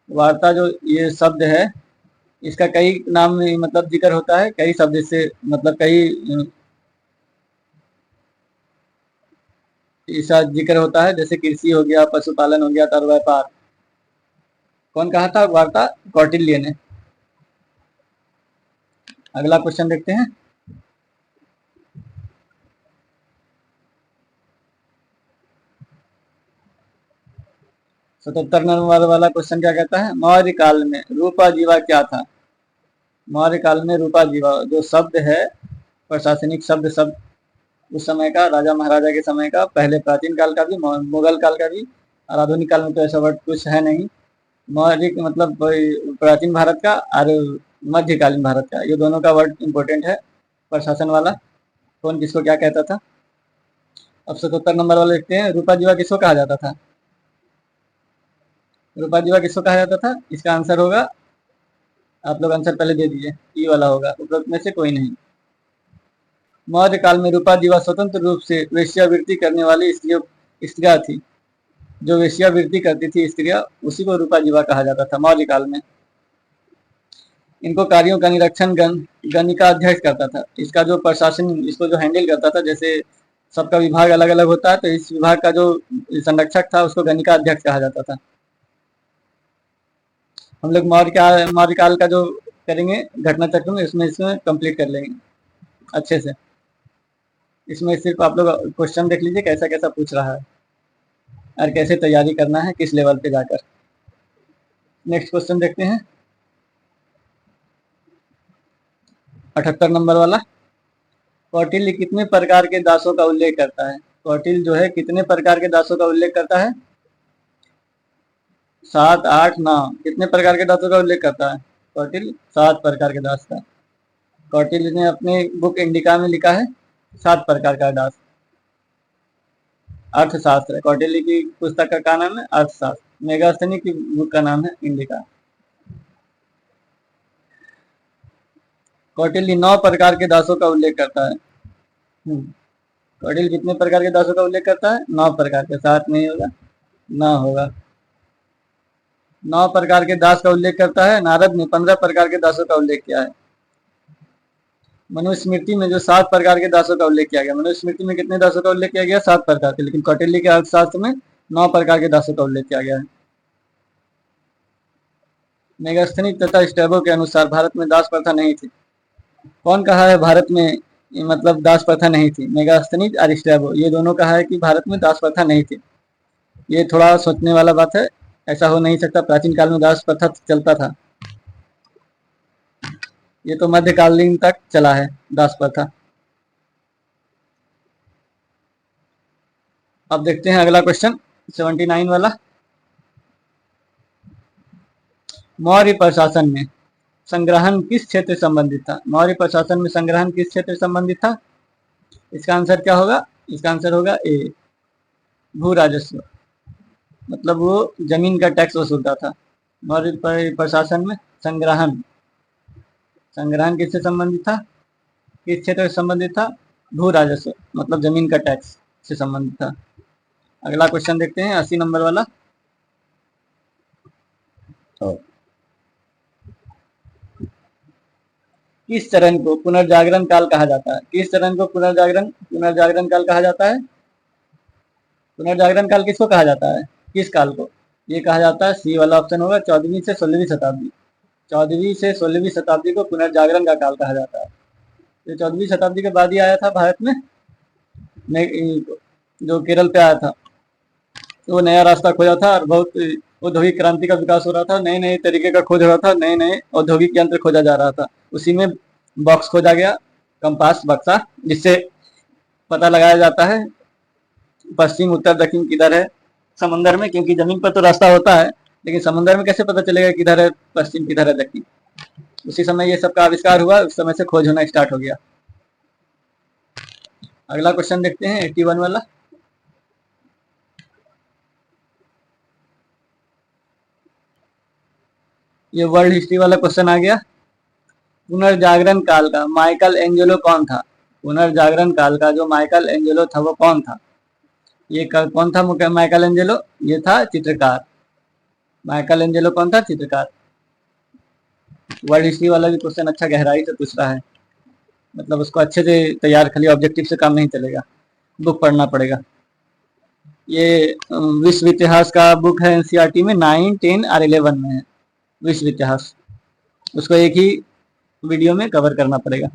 वार्ता जो ये शब्द है, इसका कई नाम में मतलब जिक्र होता है, कई शब्द से मतलब कई इसका जिक्र होता है, जैसे कृषि हो गया, पशुपालन हो गया, तर व्यापार। कौन कहा था वार्ता? कौटिल्य ने। अगला क्वेश्चन देखते हैं। सतहत्तर नंबर वाला क्वेश्चन क्या कहता है? मौर्य काल में रूपा जीवा क्या था? मौर्य काल में रूपा जीवा जो शब्द है, प्रशासनिक शब्द उस समय का, राजा महाराजा के समय का, पहले प्राचीन काल का भी, मुगल काल का भी, और आधुनिक काल में तो ऐसा वर्ड कुछ है नहीं। मौर्य मतलब प्राचीन भारत का और मध्यकालीन भारत का, ये दोनों का वर्ड इंपॉर्टेंट है प्रशासन वाला। कौन किसको क्या कहता था? अब 77 नंबर वाले देखते हैं। रूपा जीवा किसको कहा जाता था? रूपा जीवा किसको कहा जाता था? इसका आंसर होगा, आप लोग आंसर पहले दे दीजिए, ई वाला होगा, उपरोक्त में से कोई नहीं। मौर्य काल में रूपा जीवा स्वतंत्र रूप से वेश्यावृत्ति करने वाली स्त्रियां थी। जो वेश्यावृत्ति करती थी स्त्रियां, उसी को रूपा जीवा कहा जाता था मौर्य काल में। इनको कार्यों का निरीक्षण गणिका अध्यक्ष करता था। इसका जो प्रशासन, इसको जो हैंडल करता था, जैसे सबका विभाग अलग अलग होता है, तो इस विभाग का जो संरक्षक था उसको गणिका अध्यक्ष कहा जाता था। हम लोग मौर्य काल का जो करेंगे घटना चक्र में, इसमें कंप्लीट कर लेंगे अच्छे से। इसमें सिर्फ आप लोग क्वेश्चन देख लीजिए कैसा कैसा पूछ रहा है और कैसे तैयारी करना है, किस लेवल पे जाकर। नेक्स्ट क्वेश्चन देखते हैं 78 नंबर वाला। कौटिल्य कितने प्रकार के दासों का उल्लेख करता है? कौटिल्य जो है कितने प्रकार के दासों का उल्लेख करता है? 7, 8, 9, कितने प्रकार के दासों का उल्लेख करता है कौटिल्य? 7 प्रकार के दास का। कौटिल्य ने अपने बुक इंडिका में लिखा है 7 प्रकार का दास। अर्थशास्त्र, कौटिल्य की पुस्तक का नाम है अर्थशास्त्र। मेगास्थनी की बुक का नाम है इंडिका। कौटिल्य 9 प्रकार के दासों का उल्लेख करता है। कौटिल्य कितने प्रकार के दासों का उल्लेख करता है? 9 प्रकार के। 7 नहीं होगा, 9 होगा। 9 प्रकार के दास का उल्लेख करता है। नारद ने 15 प्रकार के दासों का उल्लेख किया है। मनुस्मृति में जो 7 प्रकार के दासों का उल्लेख किया गया, मनुस्मृति में कितने दासों का उल्लेख किया गया? 7 प्रकार के। लेकिन कौटिल्य के अर्थशास्त्र में 9 प्रकार के दासों का उल्लेख किया गया है। मेगास्थनी तथा स्ट्रैबो के अनुसार भारत में दास प्रथा नहीं थी। कौन कहा है भारत में मतलब दास प्रथा नहीं थी? मेगास्थनी और स्ट्रैबो, ये दोनों कहा है कि भारत में दास प्रथा नहीं थी। ये थोड़ा सोचने वाला बात है, ऐसा हो नहीं सकता। प्राचीन काल में दास प्रथा चलता था, ये तो मध्यकालीन तक चला है दास प्रथा। अब देखते हैं अगला क्वेश्चन 79 वाला। मौर्य प्रशासन में संग्रहण किस क्षेत्र से संबंधित था? मौर्य प्रशासन में संग्रहण किस क्षेत्र से संबंधित था? इसका आंसर क्या होगा? इसका आंसर होगा ए, भू राजस्व। मतलब वो जमीन का टैक्स वसूलता था। मौर्य प्रशासन में संग्रहण किससे संबंधित था? किस क्षेत्र से संबंधित था? भू राजस्व मतलब जमीन का टैक्स से संबंधित था। अगला क्वेश्चन देखते हैं 80 नंबर वाला। किस चरण को पुनर्जागरण काल कहा जाता है? किस चरण को पुनर्जागरण काल कहा जाता है? पुनर्जागरण काल किसको कहा जाता है? किस काल को? ये कहा जाता है, सी वाला ऑप्शन होगा, 14वीं से 16वीं शताब्दी। 14वीं से 16वीं शताब्दी को पुनर्जागरण का काल कहा जाता है। ये 14वीं शताब्दी के बाद ही आया था भारत में, जो केरल पे आया था, तो वो नया रास्ता खोजा था और बहुत औद्योगिक क्रांति का विकास हो रहा था, नए नए तरीके का खोज हो रहा था, नए नए औद्योगिक यंत्र खोजा जा रहा था। उसी में बॉक्स खोजा गया, कंपास बक्सा, जिससे पता लगाया जाता है पश्चिम उत्तर दक्षिण किधर है समंदर में, क्योंकि जमीन पर तो रास्ता होता है, लेकिन समंदर में कैसे पता चलेगा किधर है पश्चिम किधर है दक्षिण। उसी समय ये सब का आविष्कार हुआ, उस समय से खोज होना स्टार्ट हो गया। अगला क्वेश्चन देखते हैं 81 वाला। ये वर्ल्ड हिस्ट्री वाला क्वेश्चन आ गया। पुनर्जागरण काल का माइकल एंजेलो कौन था? पुनर्जागरण काल का जो माइकल एंजेलो था वो कौन था? ये कौन था माइकल एंजेलो? ये था चित्रकार। माइकल एंजेलो कौन था? चित्रकार। वर्ल्ड हिस्ट्री वाला भी क्वेश्चन अच्छा गहराई से पूछ रहा है, मतलब उसको अच्छे से तैयार, खाली ऑब्जेक्टिव से काम नहीं चलेगा, बुक पढ़ना पड़ेगा। ये विश्व इतिहास का बुक है, एनसीईआरटी में 9, 10 और 11 में है विश्व इतिहास। उसको एक ही वीडियो में कवर करना पड़ेगा।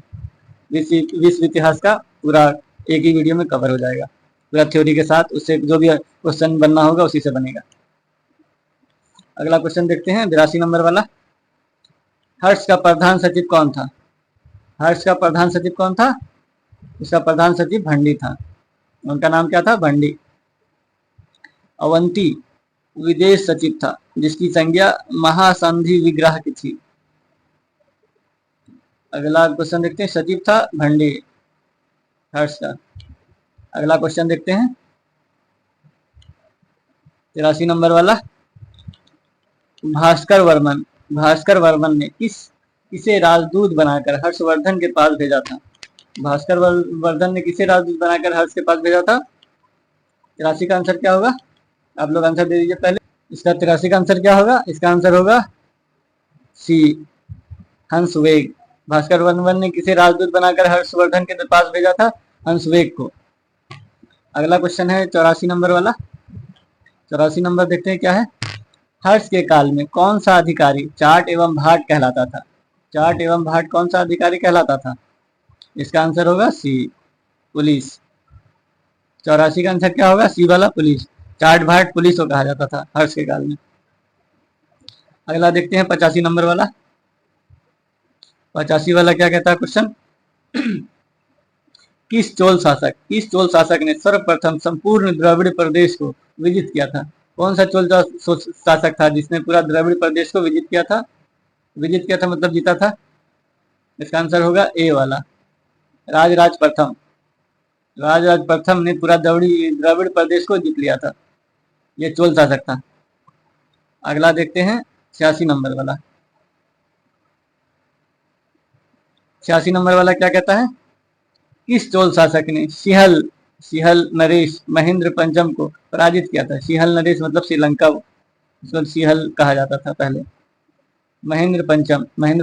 विश्व इतिहास का पूरा एक ही वीडियो में कवर हो जाएगा, पूरा थ्योरी के साथ। उससे जो भी क्वेश्चन बनना होगा उसी से बनेगा। अगला क्वेश्चन देखते हैं 82 नंबर वाला। हर्ष का प्रधान सचिव कौन था? हर्ष का प्रधान सचिव कौन था? इसका प्रधान सचिव भंडी था। उनका नाम क्या था? भंडी। अवंती विदेश सचिव था, जिसकी संज्ञा महासंधि विग्रह की थी। अगला क्वेश्चन देखते हैं, सचिव था भंडी हर्ष का। अगला क्वेश्चन देखते हैं 83 नंबर वाला। भास्कर वर्मन ने किसे राजदूत बनाकर हर्षवर्धन के पास भेजा था? भास्कर वर्धन ने किसे राजदूत बनाकर हर्ष के पास भेजा था? 83 का आंसर क्या होगा? आप लोग आंसर दे दीजिए पहले। इसका 83 का आंसर क्या होगा? इसका आंसर होगा सी, हंसवेग। भास्कर वर्मन ने किसे राजदूत बनाकर हर्षवर्धन के पास भेजा था? हंसवेग को। अगला क्वेश्चन है 84 नंबर वाला। 84 नंबर देखते हैं क्या है। हर्ष के काल में कौन सा अधिकारी चाट एवं भाट कहलाता था? चाट एवं भाट कौन सा अधिकारी कहलाता था? इसका आंसर होगा सी, पुलिस। 84 का आंसर क्या होगा? सी वाला, पुलिस। चाट भाट पुलिस को कहा जाता था हर्ष के काल में। अगला देखते हैं 85 नंबर वाला। 85 वाला क्या कहता है क्वेश्चन। किस चोल शासक ने सर्वप्रथम संपूर्ण द्रविड़ प्रदेश को विजित किया था? कौन सा चोल शासक था जिसने पूरा द्रविड़ प्रदेश को विजित किया था? विजित किया था मतलब जीता था। इसका आंसर होगा ए वाला, राजराज प्रथम। राजराज प्रथम ने पूरा द्रविड़ प्रदेश को जीत लिया था। ये चोल शासक था। अगला देखते हैं 86 नंबर वाला। 86 नंबर वाला क्या कहता है। किस चोल शासक ने सिहल नरेश महेंद्र पंचम को पराजित किया था? सिहल नरेश मतलब श्रीलंका, उसको सिहल कहा जाता था पहले। महेंद्र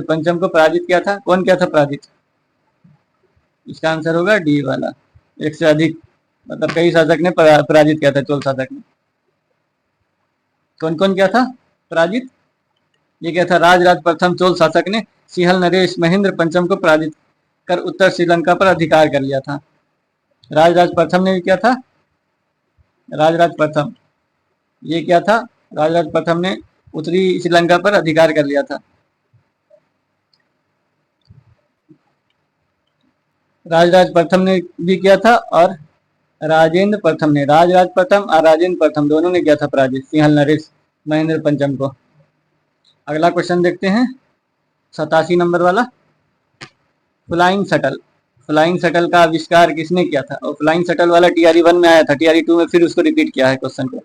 पंचम को पराजित किया था। कौन किया था पराजित? इसका आंसर होगा डी वाला, एक से अधिक, मतलब कई शासक ने पराजित किया था चोल शासक ने। कौन कौन किया था पराजित? ये क्या था, राजराज प्रथम चोल शासक ने सिहल नरेश महेंद्र पंचम को पराजित कर उत्तर श्रीलंका पर अधिकार कर लिया था। राजराज प्रथम ने क्या था? राजराज प्रथम ये क्या था? राजराज प्रथम ने उत्तरी श्रीलंका पर अधिकार कर लिया था। राजराज प्रथम ने भी किया था और राजेंद्र प्रथम ने, राजराज प्रथम और राजेंद्र प्रथम दोनों ने किया था पराजित सिंहल नरेश महेंद्र पंचम को। अगला क्वेश्चन देखते हैं 87 नंबर वाला। फ्लाइंग शटल का आविष्कार किसने किया था? और फ्लाइंग शटल वाला टीआरई 1 में आया था, टीआरई 2 में फिर उसको रिपीट किया है क्वेश्चन को।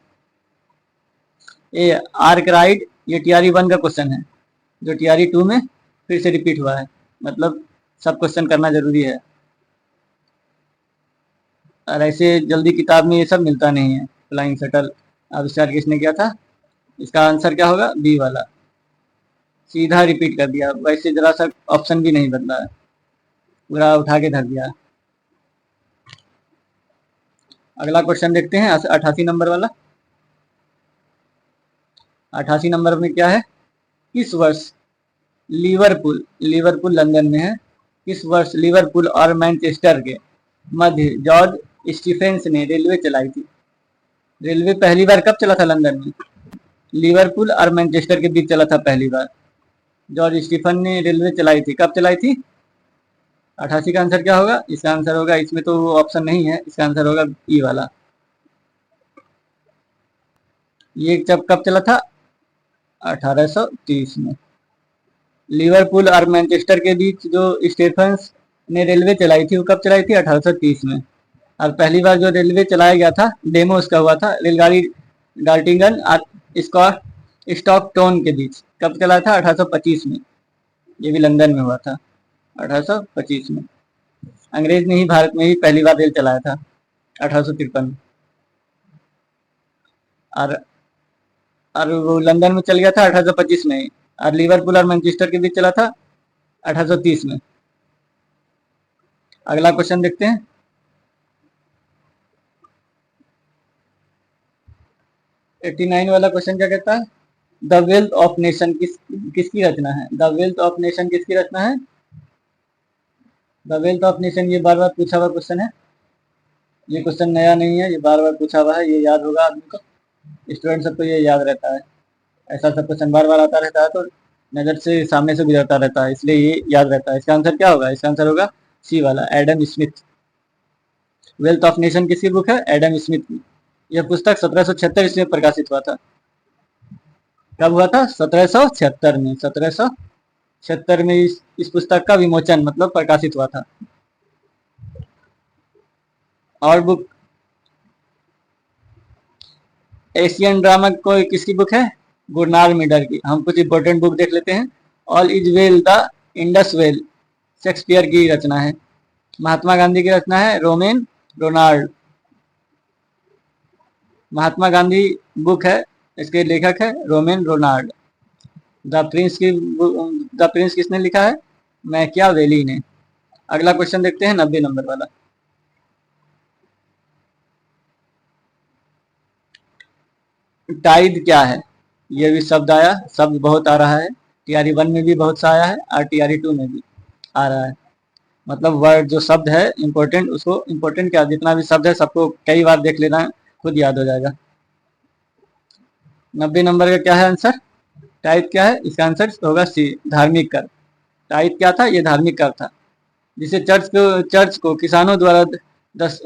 ये आर्कराइट, ये टीआरई 1 का क्वेश्चन है जो टीआरई 2 में फिर से रिपीट हुआ है, मतलब सब क्वेश्चन करना जरूरी है और ऐसे जल्दी किताब में ये सब मिलता नहीं है। फ्लाइंग शटल आविष्कार किसने किया था? इसका आंसर क्या होगा? बी वाला। सीधा रिपीट कर दिया, वैसे जरा सा ऑप्शन भी नहीं बदला है, पूरा उठा के धर दिया। अगला क्वेश्चन देखते हैं 88 नंबर वाला। 88 नंबर में क्या है? किस वर्ष लिवरपूल, लिवरपूल लंदन में है, किस वर्ष लिवरपूल और मैनचेस्टर के मध्य जॉर्ज स्टीफेंस ने रेलवे चलाई थी? रेलवे पहली बार कब चला था लंदन में? लिवरपूल और मैनचेस्टर के बीच चला था पहली बार। जॉर्ज स्टीफन ने रेलवे चलाई थी, कब चलाई थी? 88 का आंसर क्या होगा? इसका आंसर होगा, इसमें तो ऑप्शन नहीं है, इसका आंसर होगा ई वाला। ये जब कब चला था? 1830 में। लिवरपूल और मैनचेस्टर के बीच जो स्टीफन्स ने रेलवे चलाई थी वो कब चलाई थी? 1830 में। और पहली बार जो रेलवे चलाया गया था, डेमो उसका हुआ था, रेलगाड़ी डाल्टिंगन और स्टॉकटोन के बीच कब चला था? 1825 में। ये भी लंदन में हुआ था 1825 में। अंग्रेज ने ही भारत में ही पहली बार रेल चलाया था 1853 में। और वो लंदन में चल गया था 1825 में, और लिवरपूल और मैनचेस्टर के बीच चला था 1830 में। अगला क्वेश्चन देखते हैं। 89 वाला क्वेश्चन क्या कहता है? द वेल्थ ऑफ नेशन किसकी रचना है? द वेल्थ ऑफ नेशन किसकी रचना है? द वेल्थ ऑफ नेशन, ये बार बार पूछा हुआ क्वेश्चन है, ये क्वेश्चन नया नहीं है, ये बार बार पूछा हुआ है, ये याद होगा आदमी को, स्टूडेंट सबको ये याद रहता है। ऐसा सब क्वेश्चन बार बार आता रहता है तो नजर से सामने से गुजरता रहता है, इसलिए ये याद रहता है। इसका आंसर क्या होगा? इसका आंसर होगा सी वाला, Adam Smith. Wealth of nation किसकी बुक है? एडम स्मिथ की। यह पुस्तक 1776 ईस्वी में प्रकाशित हुआ था। कब हुआ था? 1776 में। 1776 में इस पुस्तक का विमोचन मतलब प्रकाशित हुआ था। और बुक एशियन ड्रामा को किसकी बुक है? गुरनार मिडर की। हम कुछ इंपॉर्टेंट बुक देख लेते हैं। All is well the Indus well Shakespeare की रचना है। महात्मा गांधी की रचना है romaine Ronald. Mahatma Gandhi book है, इसके लेखक है रोमेन रोनाल्ड। द प्रिंस किसने लिखा है? मैकियावेली ने। अगला क्वेश्चन देखते हैं 90 नंबर वाला। टाइद क्या है? ये भी शब्द आया, शब्द बहुत आ रहा है, टीआरई 1 में भी बहुत सा आया है और टीआरई 2 में भी आ रहा है। मतलब वर्ड जो शब्द है इंपॉर्टेंट, उसको इंपॉर्टेंट क्या, जितना भी शब्द है सबको कई बार देख लेना, खुद याद हो जाएगा। 90 नंबर का क्या है आंसर? टाइद क्या है? इसका आंसर होगा सी, धार्मिक कर। टाइद क्या था? ये धार्मिक कर था, जिसे चर्च को किसानों द्वारा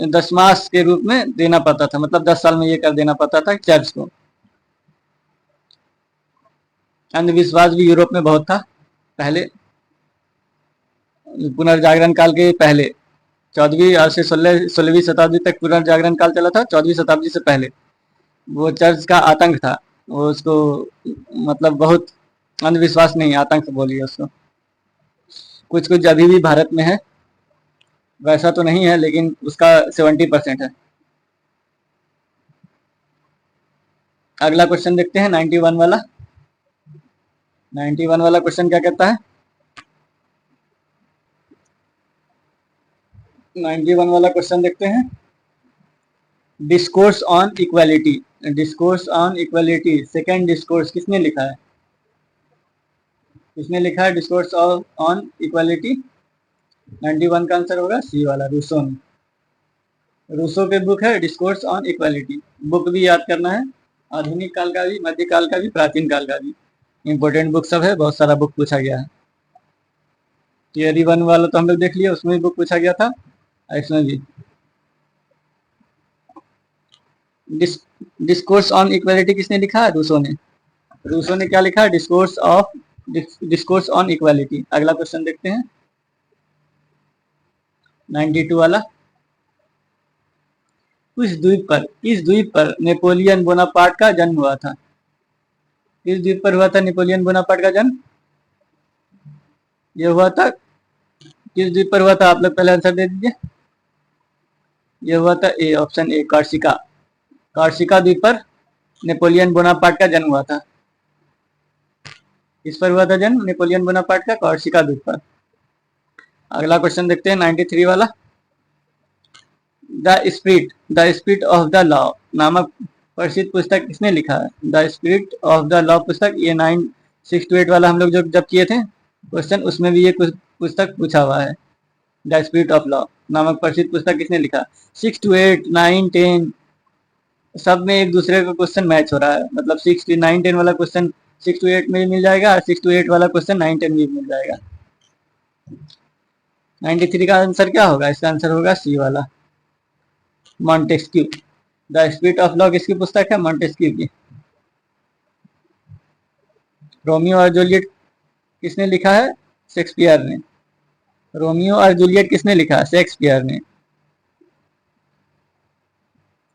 दशमास के रूप में देना पड़ता था, मतलब 10 साल में ये कर देना पड़ता था चर्च को। अंधविश्वास भी यूरोप में बहुत था पहले, पुनर्जागरण काल के पहले। 14वीं से 16वीं शताब्दी तक पुनर्जागरण काल चला था। 14वीं शताब्दी से पहले वो चर्च का आतंक था, वो उसको मतलब बहुत अंधविश्वास नहीं, आतंक बोलिए उसको। कुछ कुछ अभी भी भारत में है, वैसा तो नहीं है लेकिन उसका 70% है। अगला क्वेश्चन देखते हैं 91 वाला। 91 वाला क्वेश्चन क्या कहता है? 91 वाला क्वेश्चन देखते हैं। Discourse on equality, discourse on equality second discourse किसने लिखा है? किसने लिखा है डिस्कोर्स ऑन इक्वालिटी? 91 का आंसर होगा सी वाला, रूसो ने। रूसो के बुक है डिस्कोर्स ऑन इक्वालिटी। बुक भी याद करना है, आधुनिक काल का भी, मध्यकाल का भी, प्राचीन काल का भी। इंपॉर्टेंट बुक सब है, बहुत सारा बुक पूछा गया है। थियरी 1 वाला तो हम लोग देख लिया, उसमें भी बुक पूछा गया था, इसमें भी। डिस्कोर्स ऑन इक्वालिटी किसने लिखा है? रूसो ने। रूसो ने क्या लिखा है? Discourse on equality. अगला क्वेश्चन देखते हैं 92 वाला। इस द्वीप पर नेपोलियन बोनापार्ट का जन्म हुआ था। किस द्वीप पर हुआ था नेपोलियन बोनापार्ट का जन्म? ये हुआ था, किस द्वीप पर हुआ था? आप लोग पहले आंसर दे दीजिए। ये हुआ था ए, ऑप्शन ए, कार्सिका। कॉर्सिका द्वीप पर नेपोलियन बोनापार्ट का जन्म हुआ था। किस पर हुआ था जन्म नेपोलियन बोनापार्ट का? कॉर्सिका द्वीप पर। अगला क्वेश्चन देखते हैं 93 वाला। The spirit of the law नामक प्रसिद्ध पुस्तक किसने लिखा है? The spirit of the law पुस्तक, ये 968 वाला हम लोग जो जब किए थे क्वेश्चन, उसमें भी ये पुस्तक पूछा हुआ है। द स्पिरिट ऑफ लॉ नामक प्रसिद्ध पुस्तक किसने लिखा? 6 to 8, 9, 10 सब में एक दूसरे का क्वेश्चन मैच हो रहा है, मतलब 6 to 9, 10 वाला क्वेश्चन 6 to 8 में भी मिल जाएगा और 6 to 8 वाला क्वेश्चन 9, 10 में भी मिल जाएगा। 93 का आंसर क्या होगा? इसका आंसर होगा सी वाला, Montesquieu. The spirit of law किसकी पुस्तक है? मॉन्टेस्क्यू की। रोमियो और जूलियट किसने लिखा है? शेक्सपियर ने। रोमियो और जूलियट किसने लिखा? शेक्सपियर ने।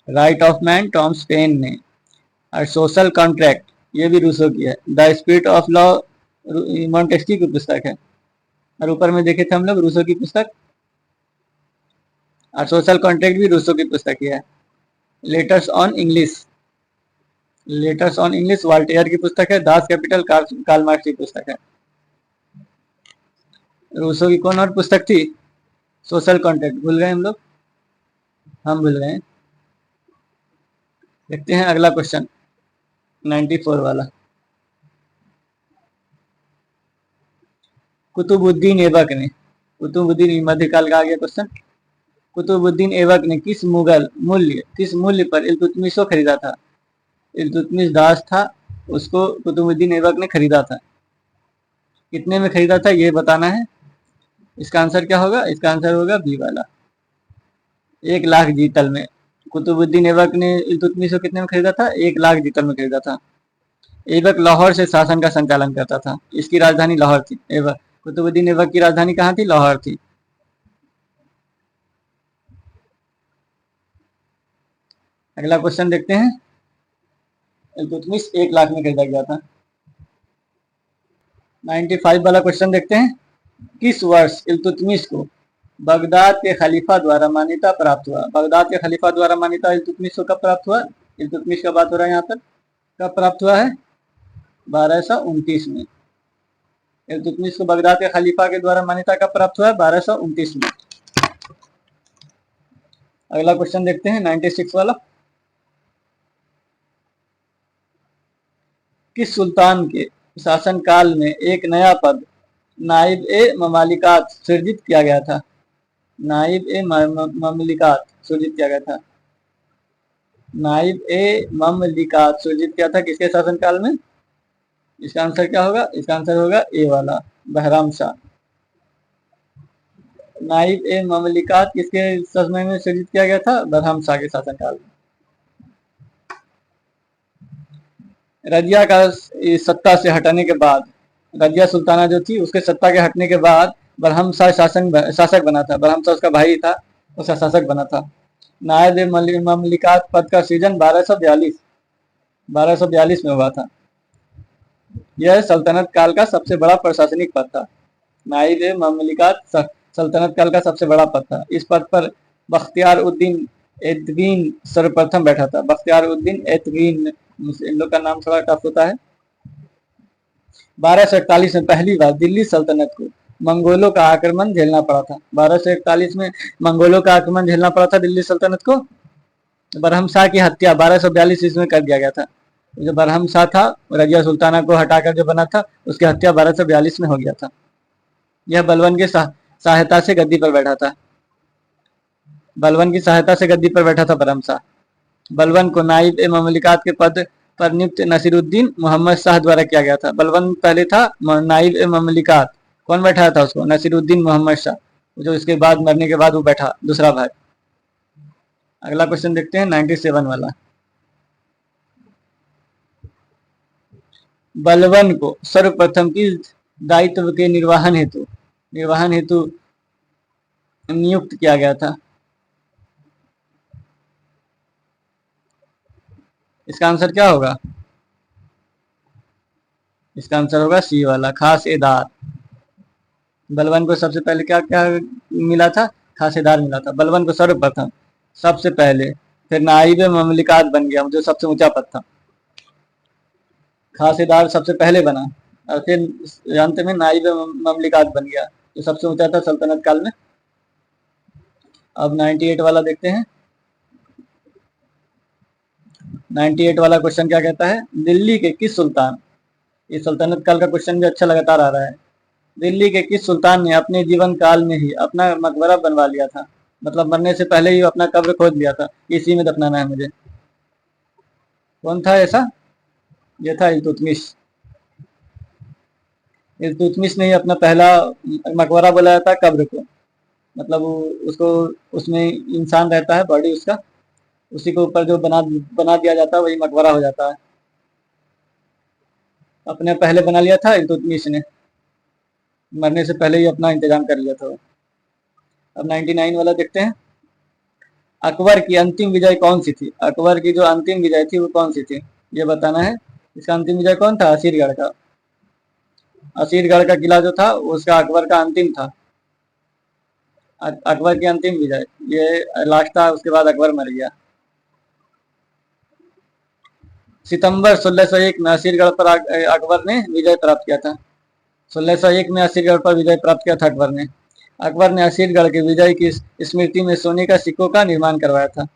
Right of man Thomas Paine ने। और सोशल कॉन्ट्रैक्ट ये भी रूसो की है। The spirit of law Montesquieu की पुस्तक है, और ऊपर में देखे थे हम लोग रूसो की पुस्तक, और सोशल कॉन्ट्रैक्ट भी रूसो की पुस्तक ही है। लेटर्स ऑन इंग्लिश वॉल्टेयर की पुस्तक है। दास कैपिटल कार्ल मार्क्स की पुस्तक है। रूसो की कौन और पुस्तक थी? Social contract. भूल गए हम लोग? हम भूल गए। देखते हैं अगला क्वेश्चन 94 वाला। कुतुबुद्दीन ऐबक ने, कुतुबुद्दीन मध्यकाल का आ गया क्वेश्चन। कुतुबुद्दीन ऐबक ने किस मूल्य पर इल्तुतमिश को खरीदा था? इल्तुतमिश दास था, उसको कुतुबुद्दीन ऐबक ने खरीदा था। कितने में खरीदा था ये बताना है। इसका आंसर क्या होगा? इसका आंसर होगा बी वाला, 1 लाख जीतल में। कुतुबुद्दीन ऐबक ने इल्तुतमिश को कितने में खरीदा था? 1 लाख जीतल में खरीदा था। ऐबक लाहौर से शासन का संचालन करता था। इसकी राजधानी लाहौर थी। कुतुबुद्दीन ऐबक की राजधानी कहाँ थी? लाहौर थी। अगला क्वेश्चन देखते हैं। इल्तुतमिश 1 लाख में खरीदा गया था। 95 वाला क्वेश्चन देखते हैं। किस वर्ष इल्तुतमिश को बगदाद के खलीफा द्वारा मान्यता प्राप्त हुआ? बगदाद के खलीफा द्वारा मान्यता इल्तुतमिश को कब प्राप्त हुआ? इल्तुतमिश का बात हो रहा है यहाँ पर। कब प्राप्त हुआ है? 1229 में। इल्तुतमिश को बगदाद के खलीफा के द्वारा मान्यता कब प्राप्त हुआ है? 1229 में। अगला क्वेश्चन देखते हैं 96 वाला। किस सुल्तान के शासनकाल में एक नया पद नाइब ए ममालिकात सृजित किया गया था? नाइब ए ममलिकात सृजित किया गया था। नाइब ए ममलिकात सृजित किया था किसके शासनकाल में? इसका आंसर क्या होगा? इसका आंसर होगा ए वाला, बहराम शाह। नाइब ए ममलिकात किसके समय में सृजित किया गया था? बहराम शाह के शासनकाल में। रजिया का सत्ता से हटने के बाद, रजिया सुल्ताना जो थी उसके सत्ता के हटने के बाद बरहम शाह शासक बना था। बरहम शाह उसका भाई था, उसका शासक बना था। नायब ममलिकात पद का सृजन 1242 में हुआ था। यह सल्तनत काल का सबसे बड़ा प्रशासनिक पद था। नायब ममलिकात सल्तनत काल का सबसे बड़ा पद था। इस पद पर बख्तियार उद्दीन एतगीन सर्वप्रथम बैठा था। बख्तियार उद्दीन एतगीन, इन लोग का नाम थोड़ा टफ होता है। 1241 में पहली बार दिल्ली सल्तनत को मंगोलों का आक्रमण झेलना पड़ा था। 1241 में मंगोलों का आक्रमण झेलना पड़ा था दिल्ली सल्तनत को। बरहम शाह की हत्या 1242 ईस्वी में कर दिया गया था। जो बरहम शाह था, रजिया सुल्ताना को हटाकर जो बना था, उसकी हत्या 1242 में हो गया था। यह बलवन की सहायता से गद्दी पर बैठा था। बलवन की सहायता से गद्दी पर बैठा था बरहम शाह। बलवन को नाइब ए ममलिकात के पद पर नियुक्त नसीरुद्दीन मोहम्मद शाह द्वारा किया गया था। बलवन पहले था नाइब ए ममलिकात, कौन बैठाया था उसको? नसीरुद्दीन मोहम्मद शाह, जो इसके बाद मरने के बाद वो बैठा, दूसरा भाई। अगला क्वेश्चन देखते हैं 97 वाला। बलवन को सर्वप्रथम किस दायित्व के निर्वहन हेतु नियुक्त किया गया था? इसका आंसर क्या होगा? इसका आंसर होगा सी वाला, खासेदार। बलवन को सबसे पहले क्या क्या मिला था? खासेदार मिला था। बलवन को सर्वप्रथम सबसे पहले फिर नाइब ममलिकात बन गया, जो सबसे ऊंचा पद था। खासेदार सबसे पहले बना, और फिर अंत में नाइब ममलिकात बन गया, जो सबसे ऊंचा था सल्तनत काल में। अब 98 वाला देखते हैं। 98 वाला क्वेश्चन क्या कहता है, दिल्ली के किस सुल्तान, ये सल्तनत काल का क्वेश्चन भी अच्छा लगातार आ रहा है। दिल्ली के किस सुल्तान ने अपने जीवन काल में ही अपना मकबरा बनवा लिया था, मतलब मरने से पहले ही अपना कब्र खोद लिया था, इसी में दफनाना है मुझे। कौन था ऐसा, ये था इल्तुतमिश। इल्तुतमिश ने ही अपना पहला मकबरा बनाया था कब्र को, मतलब उसको, उसमें इंसान रहता है बॉडी उसका, उसी के ऊपर जो बना बना दिया जाता है वही मकबरा हो जाता है। अपने पहले बना लिया था इल्तुतमिश ने, मरने से पहले ही अपना इंतजाम कर लिया था। अब 99 वाला देखते हैं। अकबर की अंतिम विजय कौन सी थी, अकबर की जो अंतिम विजय थी वो कौन सी थी, ये बताना है। इसका अंतिम विजय कौन था, असीरगढ़ का। असीरगढ़ का किला जो था उसका अकबर का अंतिम था, अकबर की अंतिम विजय, ये लास्ट था, उसके बाद अकबर मर गया। सितंबर 1601 में असीरगढ़ पर अकबर ने विजय प्राप्त किया था। 1601 में असीरगढ़ पर विजय प्राप्त किया था अकबर ने। अकबर ने असीरगढ़ के विजय की स्मृति में सोने का सिक्कों का निर्माण करवाया था।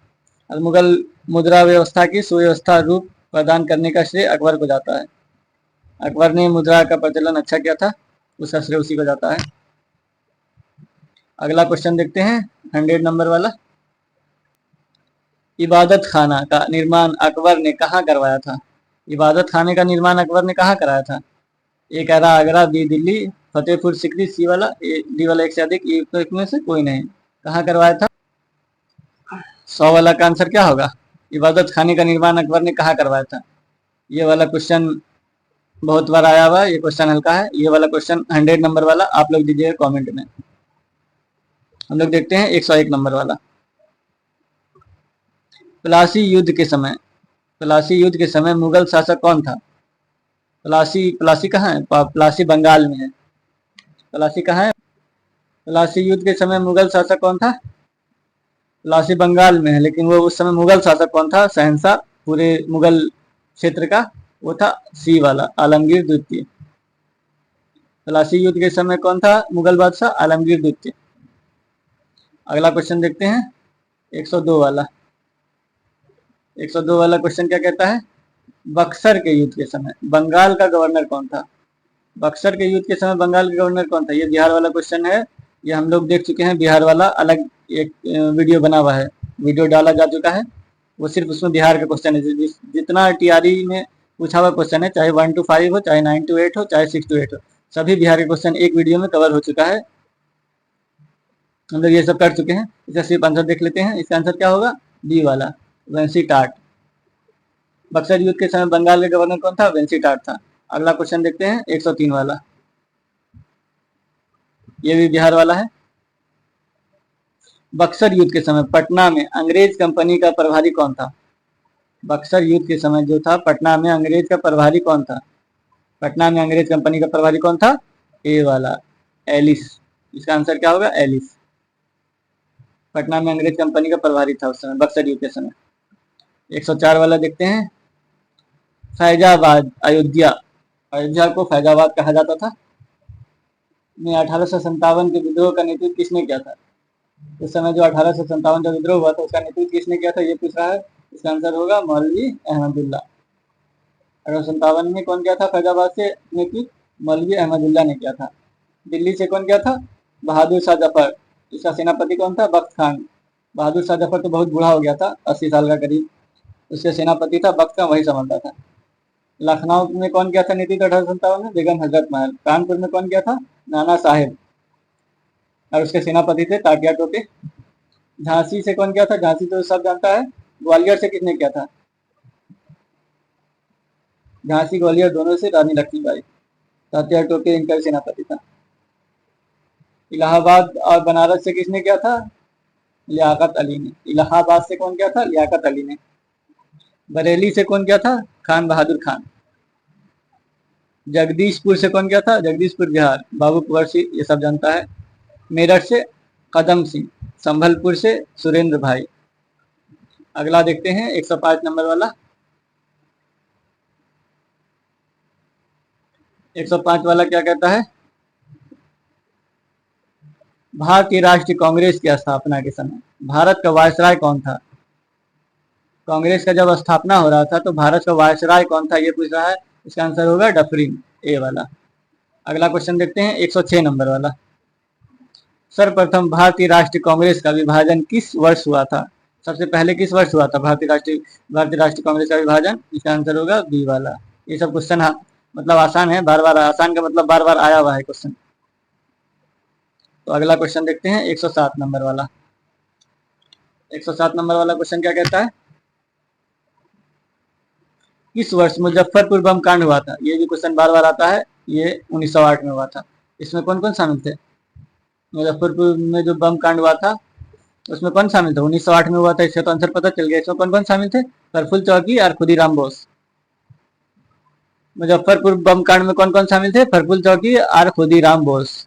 और मुगल मुद्रा व्यवस्था की सुव्यवस्था रूप प्रदान करने का श्रेय अकबर को जाता है। अकबर ने मुद्रा का प्रचलन अच्छा किया था, उसका श्रेय उसी को जाता है। अगला क्वेश्चन देखते हैं 100 नंबर वाला। इबादत खाना का निर्माण अकबर ने कहाँ करवाया था, इबादत खाने का निर्माण अकबर ने कहाँ कराया था। ए कह रहा आगरा, बी दिल्ली, फतेहपुर सीकरी, सी वाला, डी वाला एक से अधिक, तो इसमें से कोई नहीं। कहाँ करवाया था, 100 वाला का आंसर क्या होगा, इबादत खाने का निर्माण अकबर ने कहाँ करवाया था। ये वाला क्वेश्चन बहुत बार आया हुआ, ये क्वेश्चन हल्का है। ये वाला क्वेश्चन 100 नंबर वाला आप लोग दीजिएगा कमेंट में। हम लोग देखते हैं 101 नंबर वाला। प्लासी युद्ध के समय, प्लासी युद्ध के समय मुगल शासक कौन था। प्लासी, प्लासी कहाँ है, प्लासी बंगाल में है। प्लासी कहाँ है, प्लासी युद्ध के समय मुगल शासक कौन था, प्लासी बंगाल में है, लेकिन वो उस समय मुगल शासक कौन था, शहंशाह पूरे मुगल क्षेत्र का, वो था सी वाला, आलमगीर द्वितीय। प्लासी युद्ध के समय कौन था मुगल बादशाह, आलमगीर द्वितीय। अगला क्वेश्चन देखते हैं 102 वाला। 102 वाला क्वेश्चन क्या कहता है, बक्सर के युद्ध के समय बंगाल का गवर्नर कौन था। बक्सर के युद्ध के समय बंगाल का गवर्नर कौन था, ये बिहार वाला क्वेश्चन है, ये हम लोग देख चुके हैं। बिहार वाला अलग एक वीडियो बना हुआ है, वीडियो डाला जा चुका है, वो सिर्फ उसमें बिहार का क्वेश्चन है। जितना टीआरई में पूछा हुआ क्वेश्चन है, चाहे 1 to 5 हो, चाहे 9 to 8 हो, चाहे 6 to 8 हो, सभी बिहार के क्वेश्चन एक वीडियो में कवर हो चुका है। हम लोग ये सब कर चुके हैं। इसका सिर्फ आंसर देख लेते हैं। इसका आंसर क्या होगा, बी वाला, वेंसी टाट। बक्सर युद्ध के समय बंगाल के गवर्नर कौन था, वेंसी टाट था। अगला क्वेश्चन देखते हैं 103 वाला, ये भी बिहार वाला है। बक्सर युद्ध के समय पटना में अंग्रेज कंपनी का प्रभारी कौन था। बक्सर युद्ध के समय जो था पटना में अंग्रेज का प्रभारी कौन था, पटना में अंग्रेज कंपनी का प्रभारी कौन था, ए वाला, एलिस। इसका आंसर क्या होगा, एलिस। पटना में अंग्रेज कंपनी का प्रभारी था उस समय बक्सर युद्ध के समय। 104 वाला देखते हैं, फैजाबाद, अयोध्या, अयोध्या को फैजाबाद कहा जाता था। में 1857 के विद्रोह का नेतृत्व किसने किया था। उस समय जो 1857 का विद्रोह हुआ था उसका नेतृत्व किसने किया था, ये पूछ रहा है। इसका आंसर होगा मौलवी अहमदुल्ला। 1857 में कौन किया था फैजाबाद से नेतृत्व, मौलवी अहमदुल्ला ने किया था। दिल्ली से कौन किया था, बहादुर शाह जफर। इसका सेनापति कौन था, बख्त खान। बहादुर शाह जफर तो बहुत बूढ़ा हो गया था, 80 साल का करीब, उसके सेनापति था बख्त खान, वही संभालता था। लखनऊ में कौन किया था नेतृत्व 1857 में, बेगम हजरत महल। कानपुर में कौन किया था, नाना साहेब, और उसके सेनापति थे तात्या टोपे। झांसी से कौन किया था, झांसी तो सब जानता है। ग्वालियर से किसने किया था, झांसी ग्वालियर दोनों से रानी लक्ष्मीबाई। तात्या टोपे इनका सेनापति था। इलाहाबाद और बनारस से किसने किया था, लियाकत अली ने। इलाहाबाद से कौन किया था, लियाकत अली ने। बरेली से कौन किया था, खान बहादुर खान। जगदीशपुर से कौन किया था, जगदीशपुर बिहार, बाबू कुंवर सिंह, ये सब जानता है। मेरठ से कदम सिंह, संभलपुर से सुरेंद्र भाई। अगला देखते हैं 105 नंबर वाला। 105 वाला क्या कहता है? भारतीय राष्ट्रीय कांग्रेस की स्थापना के समय भारत का वायसराय कौन था? कांग्रेस का जब स्थापना हो रहा था तो भारत का वायसराय कौन था, ये पूछ रहा है। इसका आंसर होगा डफरिन, ए वाला। अगला क्वेश्चन देखते हैं 106 नंबर वाला। सर्वप्रथम भारतीय राष्ट्रीय कांग्रेस का विभाजन किस वर्ष हुआ था? सबसे पहले किस वर्ष हुआ था भारतीय राष्ट्रीय कांग्रेस का विभाजन? इसका आंसर होगा बी वाला। ये सब क्वेश्चन मतलब आसान है, बार बार आसान का मतलब बार बार आया हुआ है क्वेश्चन। तो अगला क्वेश्चन देखते हैं 107 नंबर वाला। 107 नंबर वाला क्वेश्चन क्या कहता है? किस वर्ष मुजफ्फरपुर बम कांड हुआ था? ये भी क्वेश्चन बार बार आता है। ये 1908 में हुआ था। इसमें कौन कौन शामिल थे? मुजफ्फरपुर में जो बम कांड हुआ था उसमें कौन शामिल था? 1908 में हुआ था। इससे तो आंसर पता चल गया। इसमें कौन कौन शामिल थे? प्रफुल्ल चौकी और खुदीराम बोस। मुजफ्फरपुर बम कांड में कौन कौन शामिल थे? प्रफुल्ल चौकी और खुदीराम बोस।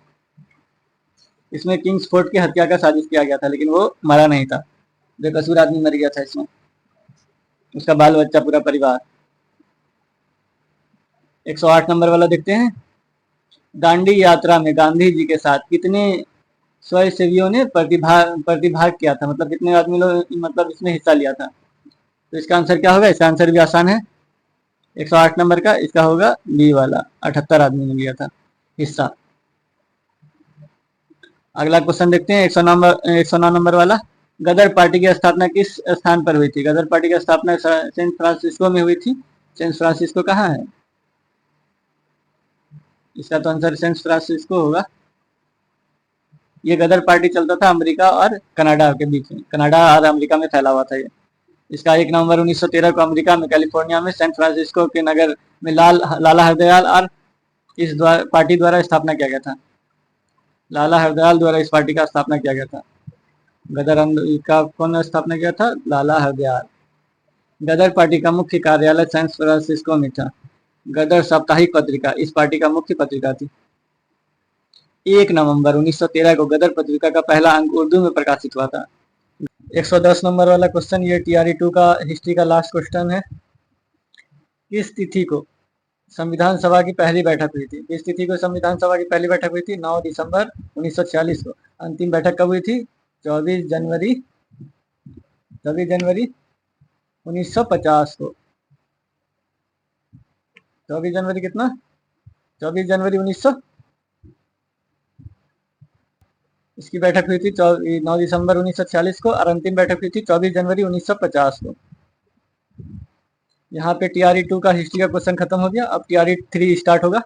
इसमें किंग्स फोर्ट की हत्या का साजिश किया गया था, लेकिन वो मरा नहीं था। बेकसूर आदमी मर गया था इसमें, उसका बाल बच्चा पूरा परिवार। 108 नंबर वाला देखते हैं। दांडी यात्रा में गांधी जी के साथ कितने स्वयंसेवियों ने प्रतिभाग किया था? मतलब कितने आदमी लोग मतलब इसमें हिस्सा लिया था? तो इसका आंसर क्या होगा? इसका आंसर भी आसान है। 108 नंबर का इसका होगा बी वाला। 78 आदमी ने लिया था हिस्सा। अगला क्वेश्चन देखते हैं 109 नंबर वाला। गदर पार्टी की स्थापना किस स्थान पर हुई थी? गदर पार्टी की स्थापना सैन फ्रांसिस्को में हुई थी। सैन फ्रांसिस्को कहाँ है? इसका तो आंसर सैन फ्रांसिस्को होगा। ये गदर पार्टी चलता था अमेरिका और कनाडा के बीच में। कनाडा और अमेरिका में फैला हुआ था ये। इसका 1 नवंबर 1913 को अमेरिका में कैलिफोर्निया में सैन फ्रांसिस्को के नगर में लाला हरदयाल और इस पार्टी द्वारा स्थापना किया गया था। लाला हरदयाल द्वारा इस पार्टी का स्थापना किया गया था। गदर का कौन स्थापना किया था? लाला हरदयाल। गदर पार्टी का मुख्य कार्यालय सैन फ्रांसिस्को में था। गदर साप्ताहिक पत्रिका इस पार्टी का मुख्य पत्रिका थी। 1 नवंबर 1913 को गदर पत्रिका का पहला अंक उर्दू में प्रकाशित हुआ था। 110 नंबर वाला क्वेश्चन, ये टीआरई 2 का हिस्ट्री का लास्ट क्वेश्चन है। किस तिथि को संविधान सभा की पहली बैठक हुई थी? किस तिथि को संविधान सभा की पहली बैठक हुई थी? 9 दिसंबर 1946 को। अंतिम बैठक कब हुई थी? 24 जनवरी 1950 को। 24 जनवरी कितना? 24 जनवरी 1900 इसकी बैठक हुई थी 9 दिसंबर 1946 को, और अंतिम बैठक हुई थी 24 जनवरी 1950 को। यहाँ पे टीआरई 2 का हिस्ट्री का क्वेश्चन खत्म हो गया। अब टीआरई 3 स्टार्ट होगा।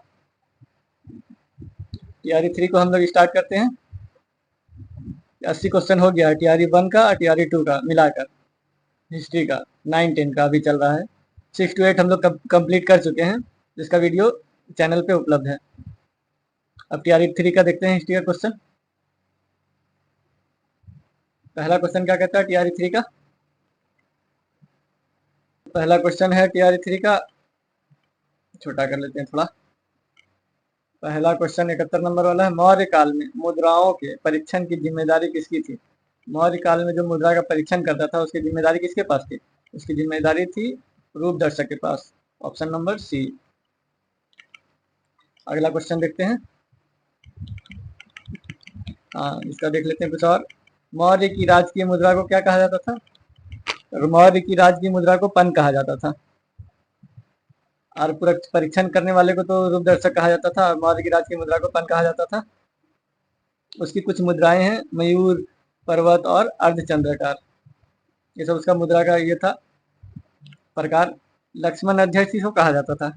टीआरई 3 को हम लोग स्टार्ट करते हैं। 80 क्वेश्चन हो गया है टीआरई 1 का और टीआरई 2 का मिलाकर। हिस्ट्री का 9, 10 का अभी चल रहा है। 6 to 8 हम लोग कंप्लीट कर चुके हैं, जिसका वीडियो चैनल पे उपलब्ध है। अब टीआरई 3 का देखते हैं हिस्ट्री का क्वेश्चन। पहला क्वेश्चन क्या कहता है टीआरई 3 का? पहला क्वेश्चन है टीआरई 3 का, छोटा कर लेते हैं थोड़ा। पहला क्वेश्चन 71 नंबर वाला है। मौर्य काल में मुद्राओं के परीक्षण की जिम्मेदारी किसकी थी? मौर्य काल में जो मुद्रा का परीक्षण करता था उसकी जिम्मेदारी किसके पास थी? उसकी जिम्मेदारी थी रूपदर्शक के पास। Option number C. अगला क्वेश्चन देखते हैं। हाँ, इसका देख लेते हैं कुछ और। मौर्य की राजकीय मुद्रा को क्या कहा जाता था? मौर्य की राजकीय मुद्रा को पन कहा जाता था। और परीक्षण करने वाले को तो रूपदर्शक कहा जाता था, और मौर्य की राजकीय मुद्रा को पन कहा जाता था। उसकी कुछ मुद्राएं हैं, मयूर, पर्वत और अर्धचंद्राकार। ये सब उसका मुद्रा का ये था प्रकार। लक्ष्मण अध्यक्ष किसको कहा जाता था?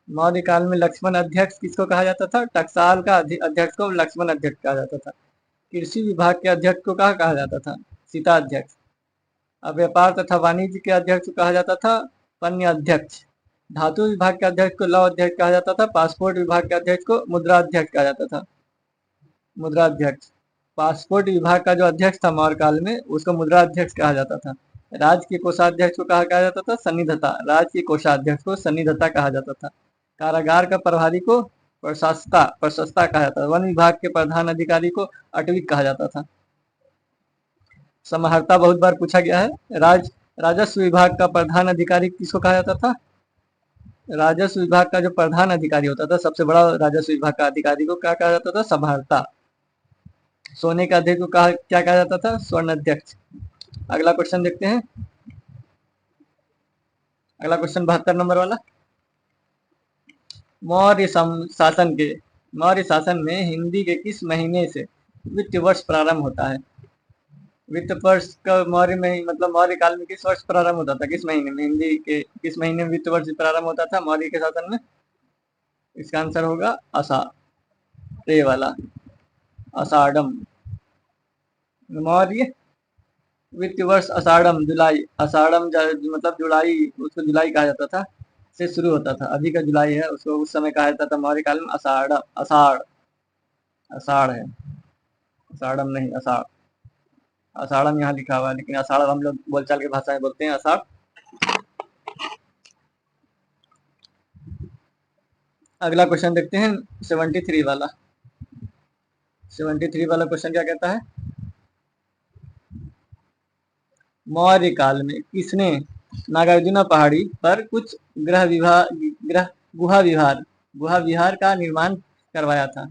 मौर्य काल में लक्ष्मण अध्यक्ष किसको कहा जाता था? टकसाल का अध्यक्ष को लक्ष्मण अध्यक्ष कहा जाता था। कृषि विभाग के अध्यक्ष को कहा जाता था? सीता अध्यक्ष। अब व्यापार तथा वाणिज्य के अध्यक्ष को कहा जाता था पन्य अध्यक्ष। धातु विभाग के अध्यक्ष को लव अध्यक्ष कहा जाता था। पासपोर्ट विभाग के अध्यक्ष को मुद्रा अध्यक्ष कहा जाता था। मुद्रा अध्यक्ष। पासपोर्ट विभाग का जो अध्यक्ष था मौर्य काल में, उसको मुद्रा अध्यक्ष कहा जाता था। राज्य के कोषाध्यक्ष को कहा जाता था सन्निधता। राज्य के कोषाध्यक्ष को सन्निधता कहा जाता था। कारागार का प्रभारी को प्रशस्ता कहा जाता था। वन विभाग के प्रधान अधिकारी को अटविक कहा जाता था। समाहर्ता बहुत बार पूछा गया है। राज्य राजस्व विभाग का प्रधान अधिकारी किसको कहा जाता था? राजस्व विभाग का जो प्रधान अधिकारी होता था, सबसे बड़ा राजस्व विभाग का अधिकारी को क्या कहा जाता था? सभार्ता। सोने का अध्यक्ष को क्या कहा जाता था? स्वर्ण अध्यक्ष। अगला क्वेश्चन देखते हैं। अगला क्वेश्चन 72 नंबर वाला। मौर्य शासन में हिंदी के किस महीने से वित्त वर्ष प्रारंभ होता है? वित्त वर्ष का मौर्य में मतलब मौर्य काल में किस वर्ष प्रारंभ होता था? किस महीने में हिंदी के किस महीने में वित्त वर्ष प्रारंभ होता था मौर्य के शासन में? इसका आंसर होगा आषाढ़। ये वाला आषाढ़म। मौर्य वित्त वर्ष आषाढ़म, जुलाई। आषाढ़म मतलब जुलाई, उसको जुलाई कहा जाता था, से शुरू होता था। अभी का जुलाई है, उसको उस समय कहा जाता था मौर्य काल में आषाढ़। आषाढ़ आषाढ़ है, आषाढ़म नहीं, आषाढ़। आषाढ़म यहाँ लिखा हुआ है, लेकिन आषाढ़ हम लोग बोलचाल की भाषा में बोलते हैं आषाढ़। अगला क्वेश्चन देखते हैं 73 वाला। 73 वाला क्वेश्चन क्या कहता है? मौर्य काल में किसने नागार्जुना पहाड़ी पर कुछ गुहा विहार का निर्माण करवाया था?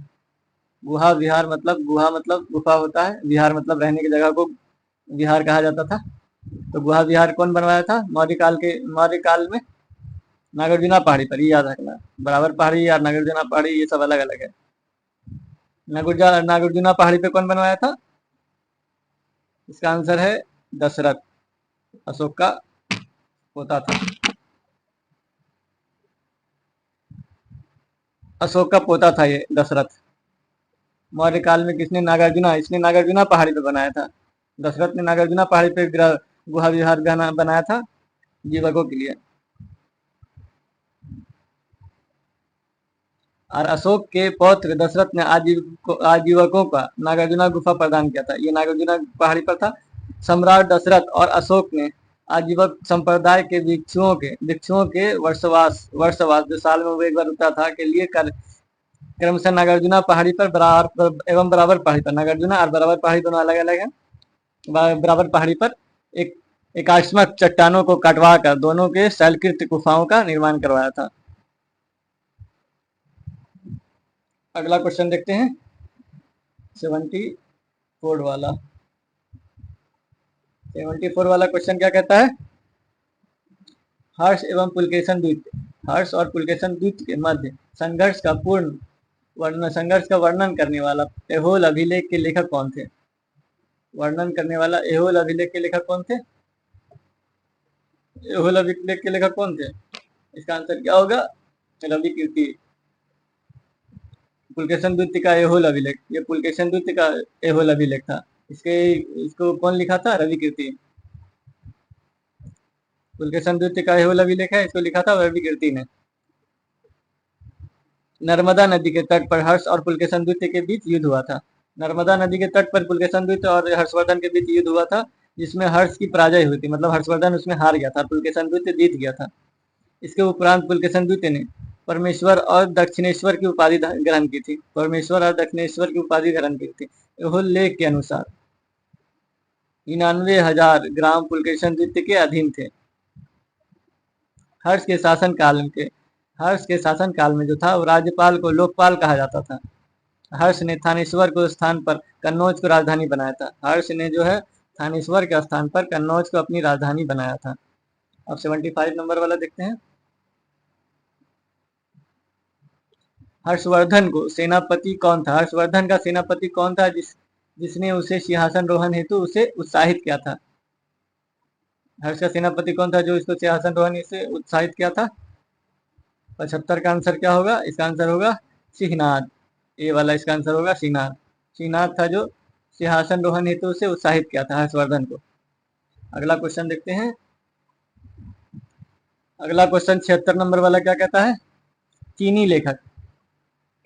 गुहा विहार मतलब गुहा मतलब गुफा होता है, विहार मतलब रहने की जगह को विहार कहा जाता था। तो गुहा विहार कौन बनवाया था मौर्य काल में? नागार्जुना पहाड़ी पर, ये याद रखना। बराबर पहाड़ी या नागार्जुना पहाड़ी ये सब अलग अलग है। नागार्जुना पहाड़ी पे कौन बनवाया था? इसका आंसर है दशरथ, अशोक का पोता था। अशोक का पोता था ये दशरथ। मौर्य काल में इसने नागार्जुना पहाड़ी पे बनाया था। दशरथ ने नागार्जुना पहाड़ी पे गुहा विहार बनाया था जीवकों के लिए। और अशोक के पौत्र दशरथ ने आजीवकों का नागार्जुना गुफा प्रदान किया था। ये नागार्जुना पहाड़ी पर था। सम्राट दशरथ और अशोक ने आजीवक संप्रदाय के भिक्षुओं के वर्षवास जो साल में वो एक बार होता था के लिए क्रमशः नागार्जुना पहाड़ी पर बराबर पहाड़ी पर, नागार्जुना और बराबर पहाड़ी दोनों अलग अलग है। बराबर पहाड़ी पर एकास्मक चट्टानों को कटवा कर दोनों के शैलकृत गुफाओं का निर्माण करवाया था। अगला क्वेश्चन देखते हैं 74 वाला। 74 वाला क्वेश्चन क्या कहता है? हर्ष और पुलकेशन द्वित के मध्य संघर्ष का वर्णन करने वाला एहोल अभिलेख के लेखक कौन थे? एहोल अभिलेख के लेखक कौन थे? इसका आंसर क्या होगा? रवि कीर्ति। पुलकेशन द्वित का एहोल अभिलेख, ये पुलकेशन द्वित का एहोल अभिलेख था। इसको कौन लिखा था? रवि कीर्ति। पुलकेशन द्वित का एहोल अभिलेख है, इसको लिखा था रवि कीर्ति ने। नर्मदा नदी के तट पर हर्ष और पुलकेशन द्वितीय के बीच युद्ध हुआ था। नर्मदा नदी के तट पर पुलकेशन द्वितीय और हर्षवर्धन के बीच युद्ध हुआ था, जिसमें हर्ष की पराजय हुई थी, मतलब हर्षवर्धन उसमें हार गया था, पुलकेशन द्वितीय जीत गया था। इसके उपरांत पुलकेशन द्वितीय ने परमेश्वर और दक्षिणेश्वर की उपाधि ग्रहण की थी। एहोल लेख के अनुसार 99,000 ग्राम पुलकेशन द्वितीय के अधीन थे। हर्ष के शासन काल में जो था वो राज्यपाल को लोकपाल कहा जाता था। हर्ष ने थानेश्वर को स्थान पर कन्नौज को राजधानी बनाया था। हर्ष ने जो है थानेश्वर के स्थान पर कन्नौज को अपनी राजधानी बनाया था। अब 75 नंबर वाला देखते हैं। हर्षवर्धन को सेनापति कौन था? हर्षवर्धन का सेनापति कौन था जिसने उसे सिंहासन रोहण हेतु उसे उत्साहित किया था? हर्ष का सेनापति कौन था जो इसको सिंहासन रोहण से उत्साहित किया था? 75 का आंसर क्या होगा? इसका आंसर होगा सिंहनाद। ये वाला इसका आंसर होगा सिंहनाद था जो सिंहासन रोहण हेतु उसे उत्साहित किया था हर्षवर्धन को। अगला क्वेश्चन देखते हैं। अगला क्वेश्चन 76 नंबर वाला क्या कहता है? चीनी लेखक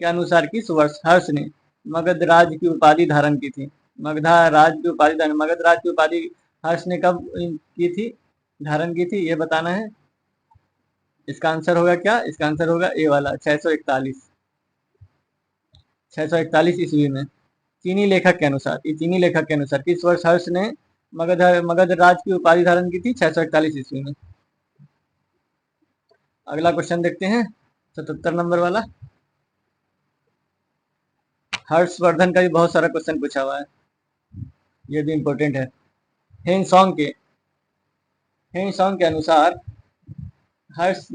के अनुसार किस वर्ष हर्ष ने मगध राज की उपाधि धारण की थी? मगध राज की उपाधि हर्ष ने कब धारण की थी, ये बताना है। इसका आंसर होगा क्या? इसका आंसर होगा ए वाला 641 ईस्वी में। चीनी लेखक के अनुसार किस वर्ष हर्ष ने मगध राज की उपाधि धारण की थी 641 ईस्वी में। अगला क्वेश्चन देखते हैं 77 नंबर वाला। हर्षवर्धन का भी बहुत सारा क्वेश्चन पूछा हुआ है, ये भी इंपॉर्टेंट है। हेन सॉन्ग के अनुसार हर्ष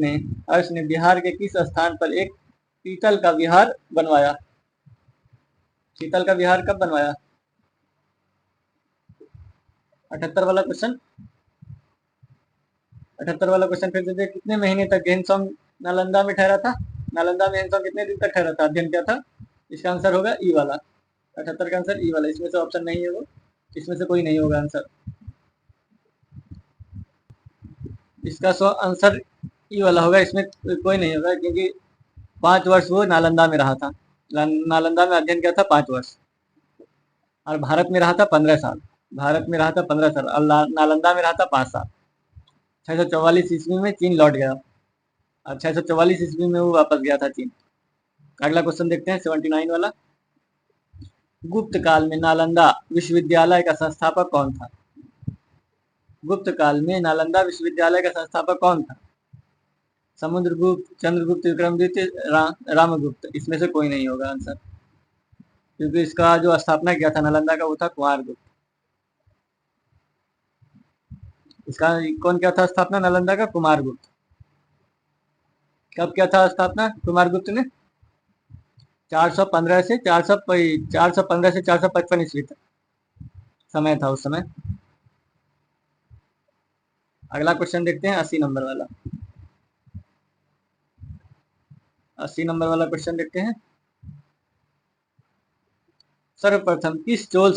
ने बिहार के किस स्थान पर एक पीतल का विहार बनवाया? पीतल का विहार कब बनवाया? 78 वाला क्वेश्चन। 78 वाला क्वेश्चन फिर से कितने महीने तक हेनसॉन्ग नालंदा में ठहरा था? नालंदा में हेनसॉन्ग कितने दिन तक ठहरा था, अध्ययन क्या था? इसका आंसर होगा ई वाला। 78 का आंसर ई वाला, इसमें से ऑप्शन नहीं है वो, इसमें से कोई नहीं होगा आंसर। इसका आंसर ई वाला होगा, इसमें कोई नहीं होगा, क्योंकि 5 वर्ष वो नालंदा में रहा था। नालंदा में अध्ययन किया था 5 वर्ष, और भारत में रहा था 15 साल। भारत में रहा था 15 साल और नालंदा में रहा था 5 साल। 644 ईस्वी में चीन लौट गया, और 644 ईस्वी में वो वापस गया था चीन। अगला क्वेश्चन देखते हैं 79 वाला। गुप्त काल में नालंदा विश्वविद्यालय का संस्थापक कौन था? गुप्त काल में नालंदा विश्वविद्यालय का संस्थापक कौन था? समुद्रगुप्त, चंद्रगुप्त, विक्रमादित्य, रामगुप्त। इसमें से कोई नहीं होगा आंसर, क्योंकि इसका जो स्थापना किया था नालंदा का वो था कुमारगुप्त। इसका कौन क्या था स्थापना नालंदा का? कुमारगुप्त। कब क्या था स्थापना कुमारगुप्त ने? 415 से 455 ईस्वी तक समय था उस समय। अगला क्वेश्चन देखते हैं 80 नंबर वाला। 80 नंबर वाला क्वेश्चन देखते हैं। सर्वप्रथम किस चोल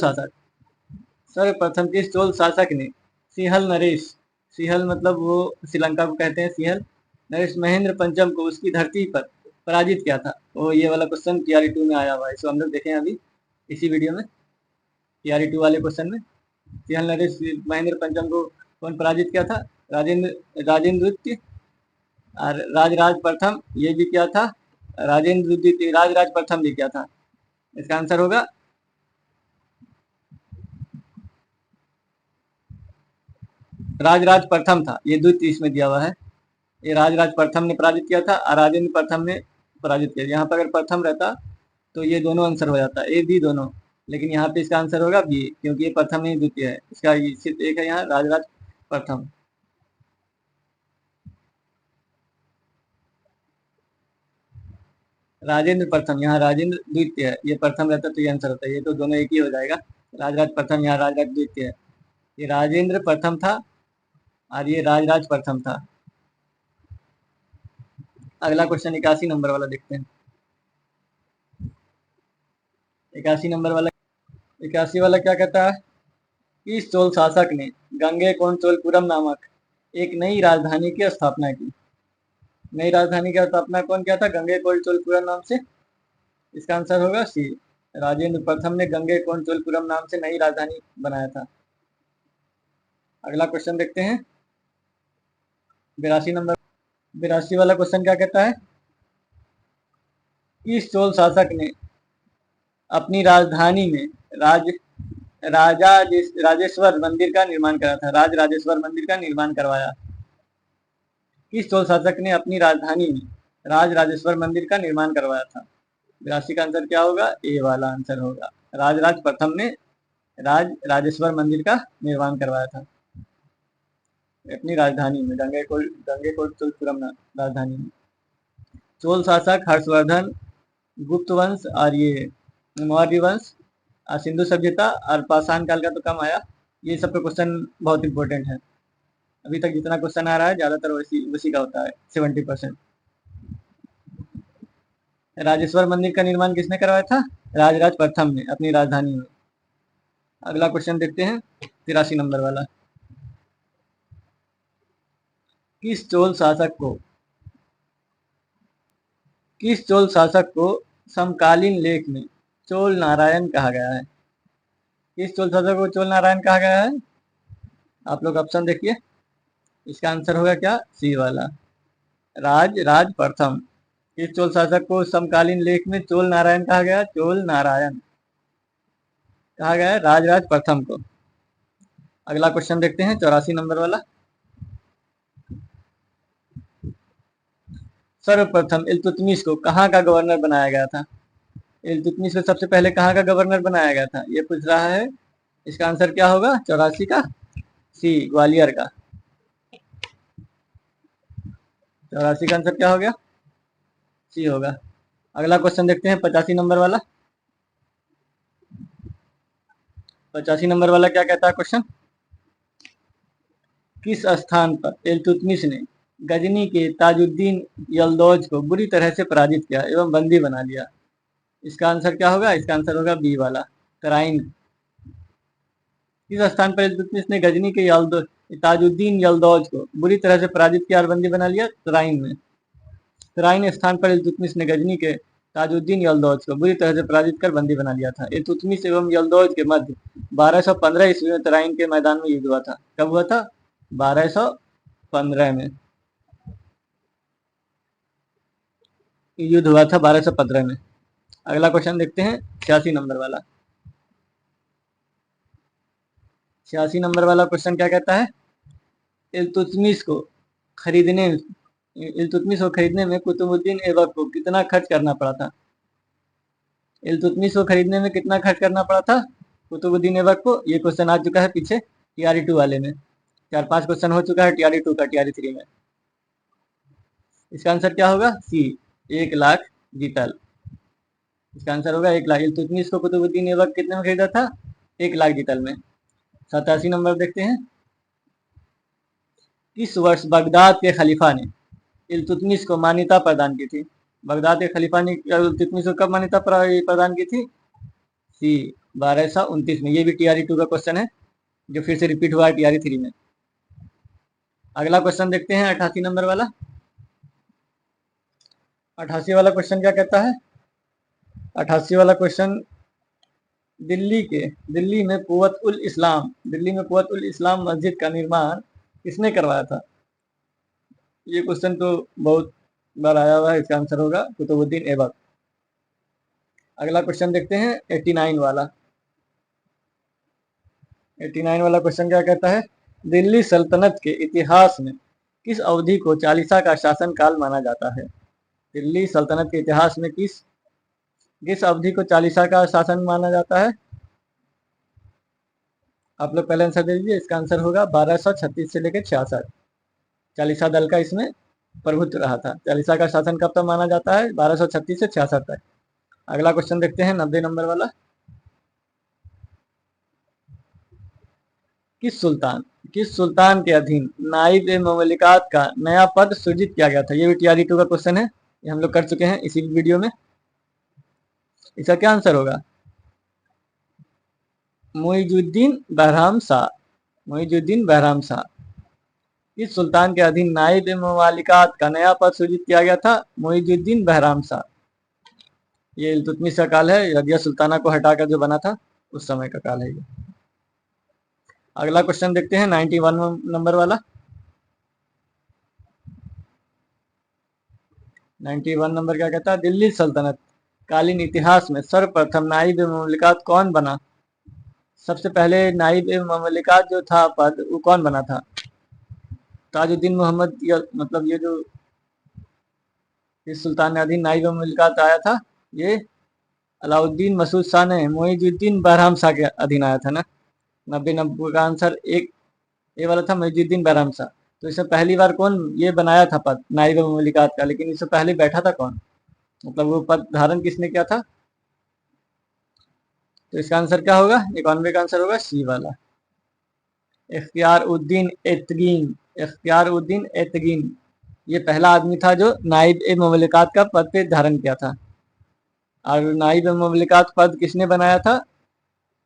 शासक ने सिंहल नरेश, सिंहल मतलब वो श्रीलंका को कहते हैं सिंहल, नरेश महेंद्र पंचम को उसकी धरती पर पराजित किया था? वो ये वाला क्वेश्चन टीआरई 2 में आया हुआ है, इसको हम लोग देखें अभी इसी वीडियो में। टीआरई 2 वाले क्वेश्चन में सिंहल नरेश महेंद्र पंचम को कौन पराजित किया था? राजेंद्र द्वितीय और राजराज प्रथम, ये भी क्या था? राजेंद्र द्वितीय, राजराज प्रथम भी क्या था? इसका आंसर होगा राजराज प्रथम था, ये द्वितीय इसमें दिया हुआ है। ये राजराज प्रथम ने पराजित किया था और राजेंद्र प्रथम ने पराजित किया। यहाँ पर अगर प्रथम रहता तो ये दोनों आंसर हो जाता, ए बी दोनों, लेकिन यहाँ पे इसका आंसर होगा बी, क्योंकि ये प्रथम नहीं द्वितीय है। इसका सिर्फ एक है यहाँ, राजराज प्रथम। राजेंद्र प्रथम, यहाँ राजेंद्र द्वितीय है, ये प्रथम रहता तो ये आंसर होता है। ये तो दोनों एक ही हो जाएगा, राजराज प्रथम, यहाँ राजराज द्वितीय है। ये राजेंद्र प्रथम था और ये राजराज प्रथम था। अगला क्वेश्चन 81 नंबर वाला देखते हैं। 81 नंबर वाला, 81 वाला क्या कहता है? किस चोल शासक ने गंगेकोंडचोलपुरम नामक एक नई राजधानी की स्थापना की? नई राजधानी की स्थापना कौन किया था गंगेकोंडचोलपुरम नाम से? इसका आंसर होगा सी, राजेंद्र प्रथम ने गंगेकोंडचोलपुरम नाम से नई राजधानी बनाया था। अगला क्वेश्चन देखते हैं 82 नंबर। 82 वाला क्वेश्चन क्या कहता है? किस चोल शासक ने अपनी राजधानी में राजेश्वर मंदिर का निर्माण करा था? राजेश्वर मंदिर का निर्माण करवाया? किस चोल शासक ने अपनी राजधानी में राजेश्वर मंदिर का निर्माण करवाया था? 82 का आंसर क्या होगा? ए वाला आंसर होगा, राजराज प्रथम ने राजेश्वर मंदिर का निर्माण करवाया था अपनी राजधानी में, गंगेकोंडचोलपुरम राजधानी में। चोल शासक हर्षवर्धन, गुप्त वंश और ये मौर्य वंश, सिंधु सभ्यता और पाषाण काल का तो कम आया। ये सब पे क्वेश्चन बहुत इंपॉर्टेंट है। अभी तक जितना क्वेश्चन आ रहा है ज्यादातर उसी का होता है, 70%। राजेश्वर मंदिर का निर्माण किसने करवाया था? राजराज प्रथम ने अपनी राजधानी में। अगला क्वेश्चन देखते हैं 83 नंबर वाला। किस चोल शासक को समकालीन लेख में चोल नारायण कहा गया है? किस चोल शासक को चोल नारायण कहा गया है? आप लोग ऑप्शन देखिए, इसका आंसर होगा क्या? सी वाला, राज प्रथम। किस चोल शासक को समकालीन लेख में चोल नारायण कहा गया? चोल नारायण कहा गया है राजराज प्रथम को। अगला क्वेश्चन देखते हैं 84 नंबर वाला। सर्वप्रथम इल्तुतमिश को कहाँ का गवर्नर बनाया गया था? इल्तुतमिश को सबसे पहले कहाँ का गवर्नर बनाया गया था, ये पूछ रहा है। इसका आंसर क्या होगा 84 का? सी, ग्वालियर का। 84 का आंसर क्या हो गया? सी होगा। अगला क्वेश्चन देखते हैं 85 नंबर वाला। 85 नंबर वाला क्या कहता है क्वेश्चन? किस स्थान पर इल्तुतमिश ने गजनी के ताजुद्दीन यलदौज को बुरी तरह से पराजित किया एवं बंदी बना लिया? इसका आंसर क्या होगा? इसका आंसर होगा बी वाला, तराइन। किस स्थान पर इल्तुतमिश ने गजनी के ताजुद्दीन यलदौज को बुरी तरह से पराजित किया और बंदी बना लिया? तराइन में। तराइन स्थान पर इल्तुतमिश ने गजनी के ताजुद्दीन यलदौज को बुरी तरह से पराजित कर बंदी बना लिया था। इल्तुतमिश एवं यलदौज के मध्य 1215 ईस्वी में तराइन के मैदान में युद्ध हुआ था। कब हुआ था? 1215 में युद्ध हुआ था, 1215 में। अगला क्वेश्चन देखते हैं 86 नंबर वाला। 86 नंबर वाला क्वेश्चन क्या कहता है? इल्तुतमिश को खरीदने में कुतुबुद्दीन ऐबक को कितना खर्च करना पड़ा था? इल्तुतमिश को खरीदने में कितना खर्च करना पड़ा था कुतुबुद्दीन ऐबक को? ये क्वेश्चन आ चुका है पीछे TRE2 वाले में। 4-5 क्वेश्चन हो चुका है TRE2 का, TRE3 में। इसका आंसर क्या होगा? सी, 1 लाख जीतल। इसका आंसर होगा 1 लाख। इल्तुतमिश को कुतुबुद्दीन ऐबक कितने में खरीदा था? 1 लाख जीतल में। 87 नंबर देखते हैं। किस वर्ष बगदाद के खलीफा ने इल्तुतमिश को मान्यता प्रदान की थी? बगदाद के खलीफा ने इल्तुतमिश को कब मान्यता प्रदान की थी? सी, 1229 में। ये भी TRE2 का क्वेश्चन है जो फिर से रिपीट हुआ है TRE3 में। अगला क्वेश्चन देखते हैं 88 नंबर वाला। 88 वाला क्वेश्चन क्या कहता है? 88 वाला क्वेश्चन, दिल्ली में कुव्वत उल इस्लाम मस्जिद का निर्माण किसने करवाया था? ये क्वेश्चन तो बहुत बार आया हुआ है। इसका आंसर होगा कुतुबुद्दीन ऐबक। अगला क्वेश्चन देखते हैं 89 वाला। 89 वाला क्वेश्चन क्या कहता है? दिल्ली सल्तनत के इतिहास में किस अवधि को चालीसा का शासन काल माना जाता है? दिल्ली सल्तनत के इतिहास में किस अवधि को चालीसा का शासन माना जाता है? आप लोग पहले आंसर दे दीजिए। इसका आंसर होगा 1236 से लेकर 66। चालीसा दल का इसमें प्रभुत्व रहा था। चालीसा का शासन कब तक माना जाता है? 1236 से 66 तक। अगला क्वेश्चन देखते हैं 90 नंबर वाला। किस सुल्तान के अधीन नाइब ए ममलिकात का नया पद सृजित किया गया था? ये भी TRE2 का क्वेश्चन है, ये हम लोग कर चुके हैं इसी वीडियो में। इसका क्या आंसर होगा? मुइजुद्दीन बहराम शाह। मुइजुद्दीन बहराम शाह। किस सुल्तान के अधीन नाइब ए ममलिकात का नया पद सृजित किया गया था? मुइजुद्दीन बहराम शाह। ये इल्तुतमिश का काल है, रजिया सुल्ताना को हटाकर जो बना था उस समय का काल है ये। अगला क्वेश्चन देखते हैं 91 नंबर वाला। 91 नंबर क्या कहता है? दिल्ली सल्तनत कालीन इतिहास में सर्वप्रथम नाइब ए ममलिकात कौन बना? सबसे पहले नाइब ए ममलिकात जो था पद, वो कौन बना था? ताजुद्दीन मोहम्मद, मतलब ये जो इस सुल्तान ने अधीन नाइब ए ममलिकात आया था, ये अलाउद्दीन मसूद शाह ने मुइजुद्दीन बहराम शाह के अधीन आया था ना। 90 का आंसर एक ये वाला था, मुइजुद्दीन बहराम शाह। तो इससे पहली बार कौन ये बनाया था पद नाइब ए ममलिकात का, लेकिन इससे पहले बैठा था कौन, मतलब वो पद धारण किसने किया था? तो इसका आंसर क्या होगा? 91 का आंसर होगा सी वाला, इख्तियार उद्दीन एतगीन। इख्तियार उद्दीन एतगीन ये पहला आदमी था जो नाइब ए ममलिकात का पद पे धारण किया था। और नाइब ए ममलिकात पद किसने बनाया था?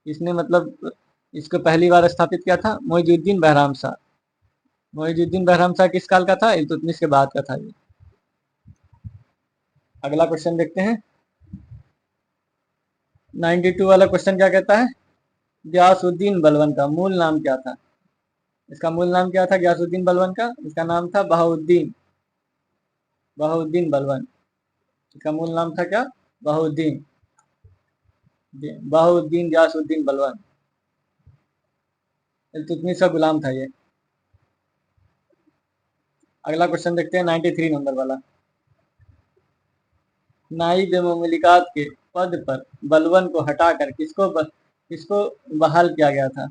इसने मतलब इसको पहली बार स्थापित किया था मुइजुद्दीन बहराम शाह। मुइजुद्दीन बहराम शाह किस काल का था? इल्तुतमिश के बाद का था ये। अगला क्वेश्चन देखते हैं 92 वाला क्वेश्चन क्या कहता है? गयासुद्दीन बलबन का मूल नाम क्या था? इसका मूल नाम क्या था गयासुद्दीन बलबन का? इसका नाम था बहाउद्दीन बलबन। इसका मूल नाम था क्या? बहाउद्दीन गयासुद्दीन बलबन। इल्तुतमिश का गुलाम था ये। अगला क्वेश्चन देखते हैं 93 नंबर वाला। नाइब मुमलिकात के पद पर बलबन को हटाकर किसको बहाल किया गया था?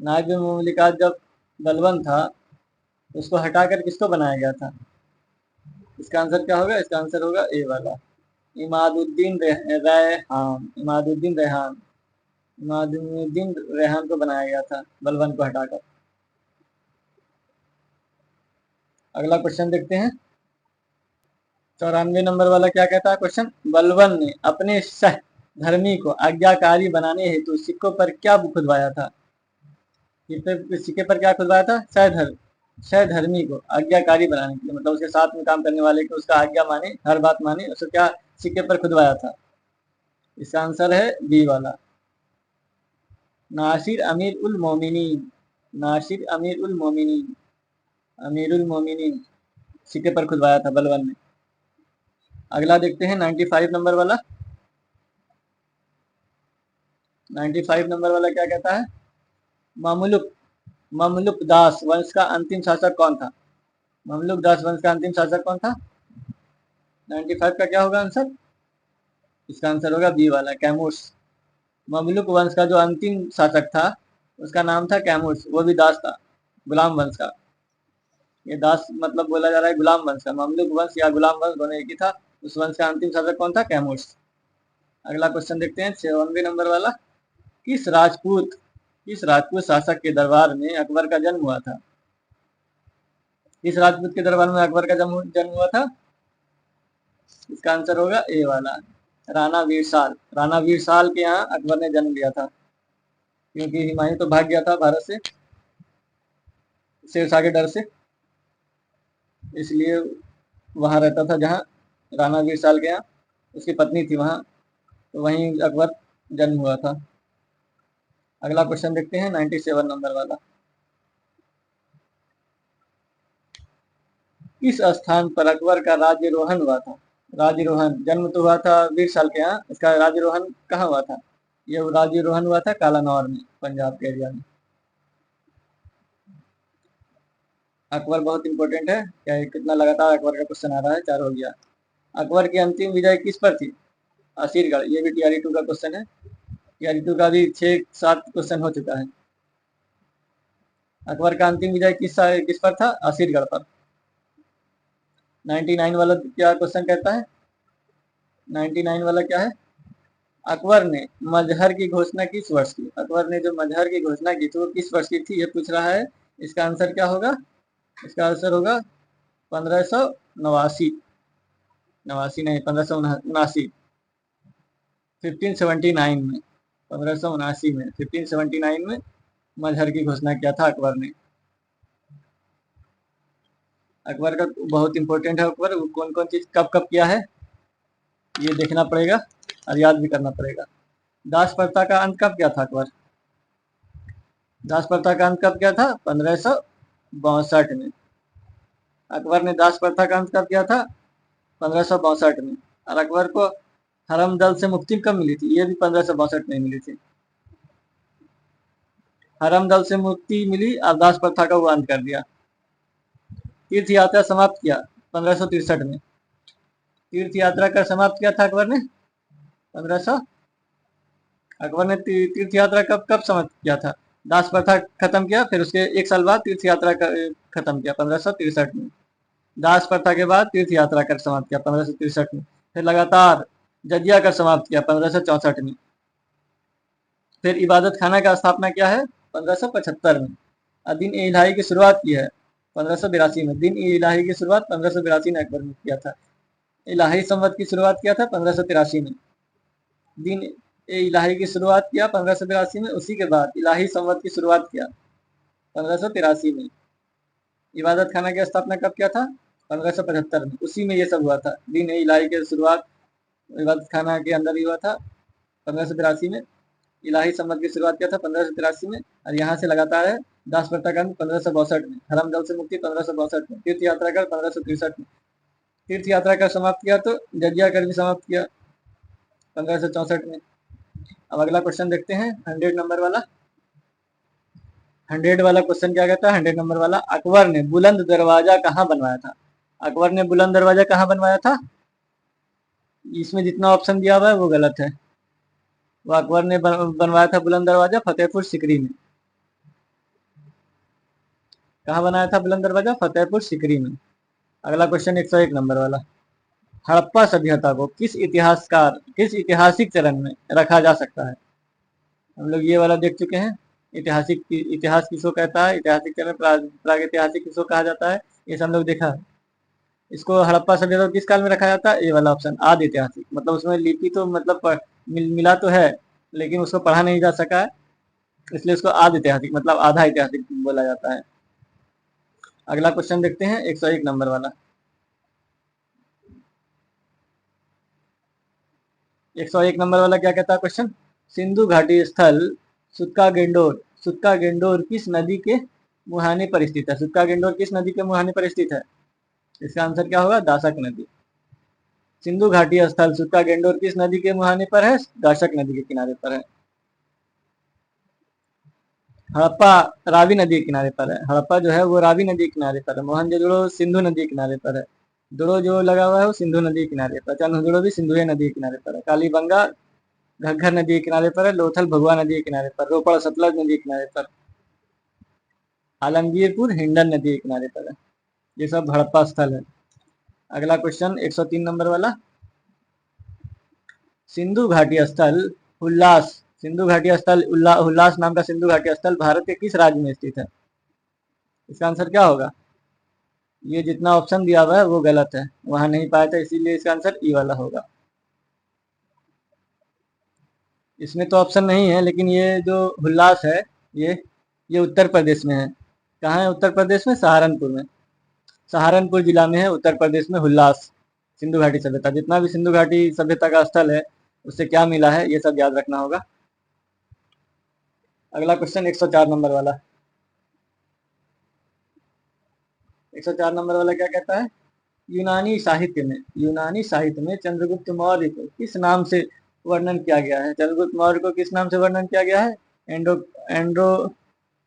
नाइब मुमलिकात जब बलबन था उसको हटाकर किसको बनाया गया था? इसका आंसर क्या होगा? इसका आंसर होगा ए वाला, इमादुद्दीन रेहान। इमादुद्दीन रेहान को बनाया गया था बलबन को हटाकर। अगला क्वेश्चन देखते हैं 94 नंबर वाला। क्या कहता है क्वेश्चन? बलबन ने अपने सहधर्मी को आज्ञाकारी बनाने हेतु सिक्कों पर क्या खुदवाया था? सिक्के पर क्या खुदवाया था? सहधर्मी को आज्ञाकारी बनाने के लिए, मतलब उसके साथ में काम करने वाले को उसका आज्ञा माने, हर बात माने, उसको क्या सिक्के पर खुदवाया था? इसका आंसर है बी वाला, नासिर अमीर उल मोमिनीन। नासिर अमीर उल मोमिनीन, अमीरुल मोमिनीन सिक्के पर खुदवाया था बलबन ने। अगला देखते हैं 95 नंबर वाला। 95 नंबर वाला क्या कहता है? ममलुक दास वंश का अंतिम शासक कौन था? ममलुक दास वंश का अंतिम शासक कौन था? 95 का क्या होगा आंसर? इसका आंसर होगा बी वाला, कैमूस। ममलुक वंश का जो अंतिम शासक था उसका नाम था कैमूस, वो भी दास था, गुलाम वंश का। ये दास मतलब बोला जा रहा है गुलाम वंश का। ममलुक वंश या गुलाम वंश दोनों एक ही था। उस वंश का अंतिम शासक कौन था? कैमूस। अगला क्वेश्चन देखते हैं 96 नंबर वाला। किस राजपूत शासक के दरबार में अकबर का जन्म हुआ था? किस राजपूत के दरबार में अकबर का जन्म हुआ था? इसका आंसर होगा ए वाला, राणा वीरसाल। राणा वीरसाल के यहाँ अकबर ने जन्म लिया था, क्योंकि हुमायूं तो भाग गया था भारत से शेरशाह के डर से, इसलिए वहां रहता था जहाँ राणा वीरसाल के यहाँ, उसकी पत्नी थी वहां, तो वहीं अकबर जन्म हुआ था। अगला क्वेश्चन देखते हैं 97 नंबर वाला। किस स्थान पर अकबर का राज्यरोहण हुआ था? राज्यरोहण, जन्म तो हुआ था वीरसाल के यहाँ, इसका राज्यरोहण कहाँ हुआ था? ये राज्यरोहण हुआ था कालानौर में, पंजाब के एरिया में। अकबर बहुत इंपॉर्टेंट है, क्या कितना लगातार अकबर का क्वेश्चन आ रहा है, 4 हो गया। अकबर की अंतिम विजय किस पर थी? असीरगढ़। ये भी टीआरई 2 का क्वेश्चन है। टीआरई 2 का भी 6-7 क्वेश्चन हो चुका है। अकबर का अंतिम विजय किस पर था? असीरगढ़ पर। 99 वाला क्या क्वेश्चन कहता है? 99 वाला क्या है? अकबर ने मजहर की घोषणा किस वर्ष की? अकबर ने जो मजहर की घोषणा की थी वो किस वर्ष की थी, ये पूछ रहा है। इसका आंसर क्या होगा? इसका आंसर होगा 1589, नवासी नहीं, 1579, 1579 में, 1579 में, 1579 में मजहर की घोषणा किया था अकबर ने। अकबर का बहुत इंपॉर्टेंट है। अकबर कौन कौन चीज कब कब किया है ये देखना पड़ेगा और याद भी करना पड़ेगा। दास प्रथा का अंत कब किया था अकबर? दास प्रथा का अंत कब किया था? 1562 में। अकबर ने दास प्रथा का अंत कब किया था? 1562 में। और अकबर को हरम दल से मुक्ति कब मिली थी? ये भी 1562 में मिली थी। हरम दल से मुक्ति मिली और दास प्रथा का वो अंत कर दिया। तीर्थ यात्रा समाप्त किया 1563 में। तीर्थ यात्रा का समाप्त किया था अकबर ने 1500। अकबर ने तीर्थ यात्रा कब समाप्त किया था? दास प्रथा खत्म किया, फिर उसके 1 साल बाद तीर्थ यात्रा खत्म किया 1563 में। दास प्रथा के बाद तीर्थ यात्रा कर समाप्त किया 1563 में। फिर लगातार जजिया कर समाप्त किया 1564 में। फिर इबादत खाना का स्थापना किया है 1575 में। और दिन ए इलाही की शुरुआत की है 1582 में। दिन ए इलाही की शुरुआत 1582 में अकबर ने किया था। इलाही संवत की शुरुआत किया था 1583 में। दिन ए इलाही की शुरुआत किया 1582 में, उसी के बाद इलाही संवत की शुरुआत किया 1583 में। इबादत खाना की स्थापना कब किया था? 1575 में। उसी में ये सब हुआ था। दिन ए इलाही की शुरुआत इबादत खाना के अंदर ही हुआ था 1583 में। इलाही संवत की शुरुआत किया था 1583 में, और यहाँ से लगातार है दास प्रथा का 1562 में। हरम दल से मुक्ति 1562 में। तीर्थ यात्रा कर 1563 में। तीर्थ यात्रा कर समाप्त किया तो जजिया कर भी समाप्त किया 1564 में। अब अगला क्वेश्चन देखते हैं 100 नंबर वाला। 100 वाला क्वेश्चन क्या कहता है, 100 नंबर वाला, अकबर ने बुलंद दरवाजा कहाँ बनवाया था। अकबर ने बुलंद दरवाजा कहाँ बनवाया था। इसमें जितना ऑप्शन दिया हुआ है वो गलत है। वो अकबर ने बनवाया था बुलंद दरवाजा फतेहपुर सिकरी में। कहाँ बनाया था बुलंद दरवाजा, फतेहपुर सिकरी में। अगला क्वेश्चन 101 नंबर वाला, हड़प्पा सभ्यता को किस ऐतिहासिक चरण में रखा जा सकता है। हम लोग ये वाला देख चुके हैं। इतिहास किसको कहता है, ऐतिहासिक चरण प्रागैतिहासिक किसको कहा जाता है, ये सब हम लोग देखा है। इसको हड़प्पा सभ्यता को किस काल में रखा जाता है, ये वाला ऑप्शन आदि ऐतिहासिक, मतलब उसमें लिपि तो मतलब मिला तो है लेकिन उसको पढ़ा नहीं जा सका है, इसलिए उसको आदि ऐतिहासिक मतलब आधा ऐतिहासिक बोला जाता है। अगला क्वेश्चन देखते हैं 101 नंबर वाला, 101 नंबर वाला क्या कहता है क्वेश्चन, सिंधु घाटी स्थल सुक्का गेंडोर किस नदी के मुहाने पर स्थित है। सुक्का गेंडोर किस नदी के मुहाने पर स्थित है, इसका आंसर क्या होगा, दासक नदी। सिंधु घाटी स्थल सुक्का गेंडोर किस नदी के मुहाने पर है, दासक नदी के किनारे पर है। हड़प्पा रावी नदी के किनारे पर है, हड़प्पा जो है वो रावी नदी के किनारे पर है। मोहनजोदड़ो सिंधु नदी के किनारे पर है। दोड़ो जो लगा हुआ है वो सिंधु नदी के किनारे पर, चंदोड़ो भी सिंधु नदी के किनारे पर है। कालीबंगा घग्घर नदी के किनारे पर है। लोथल भगवा नदी के किनारे पर। रोपड़ सतलज नदी के किनारे पर। आलमगीरपुर हिंडन नदी के किनारे पर है। ये सब हड़प्पा स्थल है। अगला क्वेश्चन 103 नंबर वाला, सिंधु घाटी स्थल हुल्लास सिंधु घाटी स्थल हुल्लास नाम का सिंधु घाटी स्थल भारत के किस राज्य में स्थित है, इसका आंसर क्या होगा। ये जितना ऑप्शन दिया हुआ है वो गलत है, वहां नहीं पाया था, इसीलिए इसका आंसर ई वाला होगा। इसमें तो ऑप्शन नहीं है लेकिन ये जो हुल्लास है ये उत्तर प्रदेश में है। कहाँ है उत्तर प्रदेश में, सहारनपुर में। सहारनपुर जिला में है उत्तर प्रदेश में हुल्लास सिंधु घाटी सभ्यता। जितना भी सिंधु घाटी सभ्यता का स्थल है उससे क्या मिला है ये सब याद रखना होगा। अगला क्वेश्चन 104 नंबर वाला, 104 नंबर वाला क्या कहता है, यूनानी साहित्य में चंद्रगुप्त मौर्य को किस नाम से वर्णन किया गया है। चंद्रगुप्त मौर्य को किस नाम से वर्णन किया गया है, एंड्रो एंड्रो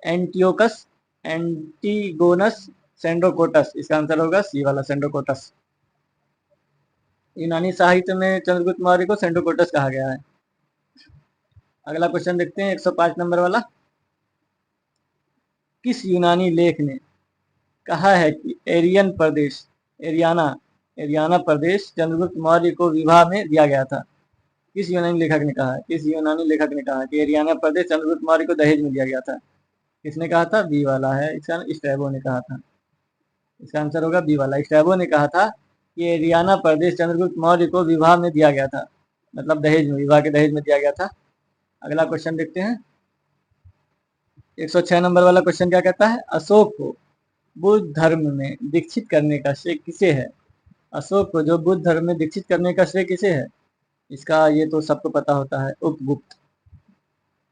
एंटियोकस, एंटीगोनस, सेंड्रोकोटस। इसका आंसर होगा सी वाला, सेंड्रोकोटस। यूनानी साहित्य में चंद्रगुप्त मौर्य को सेंड्रोकोटस कहा गया है। अगला क्वेश्चन देखते हैं 105 नंबर वाला, किस यूनानी लेख ने कहा है कि एरियाना एरियाना प्रदेश चंद्रगुप्त मौर्य को विवाह में दिया गया था। किस यूनानी लेखक ने कहा है, किस यूनानी लेखक ने कहा कि एरियाना प्रदेश चंद्रगुप्त मौर्य को दहेज में दिया गया था। किसने कहा था, बी वाला है, इसका स्ट्रैबो ने कहा था। इसका आंसर होगा बी वाला, स्ट्रैबो ने कहा था कि एरियाना प्रदेश चंद्रगुप्त मौर्य को विवाह में दिया गया था, मतलब दहेज में, विवाह के दहेज में दिया गया था। अगला क्वेश्चन देखते हैं 106 नंबर वाला क्वेश्चन क्या कहता है, अशोक को बुद्ध धर्म में दीक्षित करने का श्रेय किसे है। अशोक को जो बुद्ध धर्म में दीक्षित करने का श्रेय किसे है, इसका ये तो सबको पता होता है, उपगुप्त।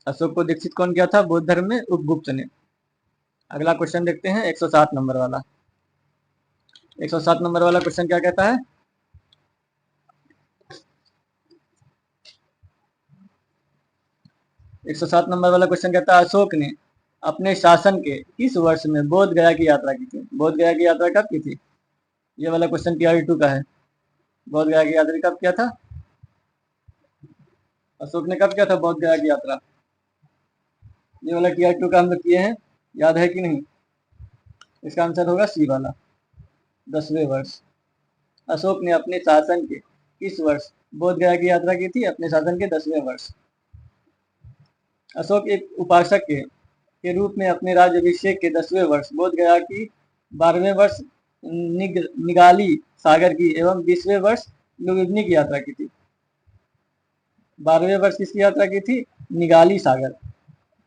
अशोक को दीक्षित कौन किया था बुद्ध धर्म में, उपगुप्त ने। अगला क्वेश्चन देखते हैं 107 नंबर वाला, 107 नंबर वाला क्वेश्चन क्या कहता है, 107 नंबर वाला क्वेश्चन कहता है, अशोक ने अपने शासन के किस वर्ष में बोध गया की यात्रा की थी। बोध गया की यात्रा कब की थी, ये वाला क्वेश्चन TR2 का है। बोध गया की यात्रा कब किया था, अशोक ने कब किया था बोध गया की यात्रा। ये वाला TR2 का हम लोग किए हैं, याद है कि नहीं। इसका आंसर होगा सी वाला, 10वें वर्ष। अशोक ने अपने शासन के किस वर्ष बोध गया की यात्रा की थी, अपने शासन के 10वें वर्ष। अशोक एक उपासक के रूप में अपने राज्याभिषेक के 10वें वर्ष बोध गया की, 12वें वर्ष निगाली सागर की एवं 20वें वर्ष लुम्बिनी की यात्रा की थी। 12वें वर्ष किसकी यात्रा की थी, निगाली सागर,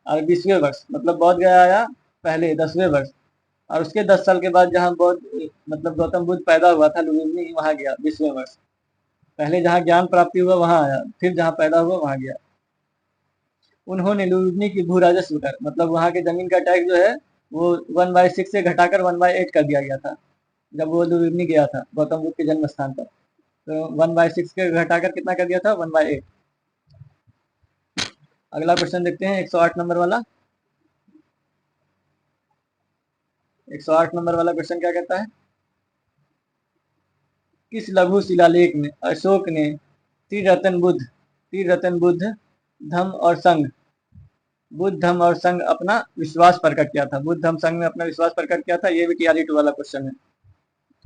और 20वें वर्ष मतलब बोध गया आया पहले 10वें वर्ष, और उसके 10 साल के बाद जहाँ बौद्ध मतलब गौतम बुद्ध पैदा हुआ था लुम्बिनी, वहां गया 20वें वर्ष। पहले जहाँ ज्ञान प्राप्ति हुआ वहां आया, फिर जहाँ पैदा हुआ वहां गया। उन्होंने लुम्बिनी की भू राजस्व कर मतलब वहां के जमीन का टैक्स जो है वो 1/6 से घटाकर 1/8 कर दिया गया था। जब वो लुम्बिनी गया था गौतम बुद्ध के जन्म स्थान पर, तो 1/6 के घटाकर कितना कर दिया था, 1/8। अगला क्वेश्चन देखते हैं 108 नंबर वाला, 108 नंबर वाला क्वेश्चन क्या कहता है, किस लघु शिलालेख में अशोक ने त्रिरत्न बुद्ध, धम्म और संघ, बुद्ध धम्म और संघ अपना विश्वास प्रकट किया था। बुद्ध धम्म संघ में अपना विश्वास प्रकट किया था। ये भी टीआरई 2 वाला क्वेश्चन है,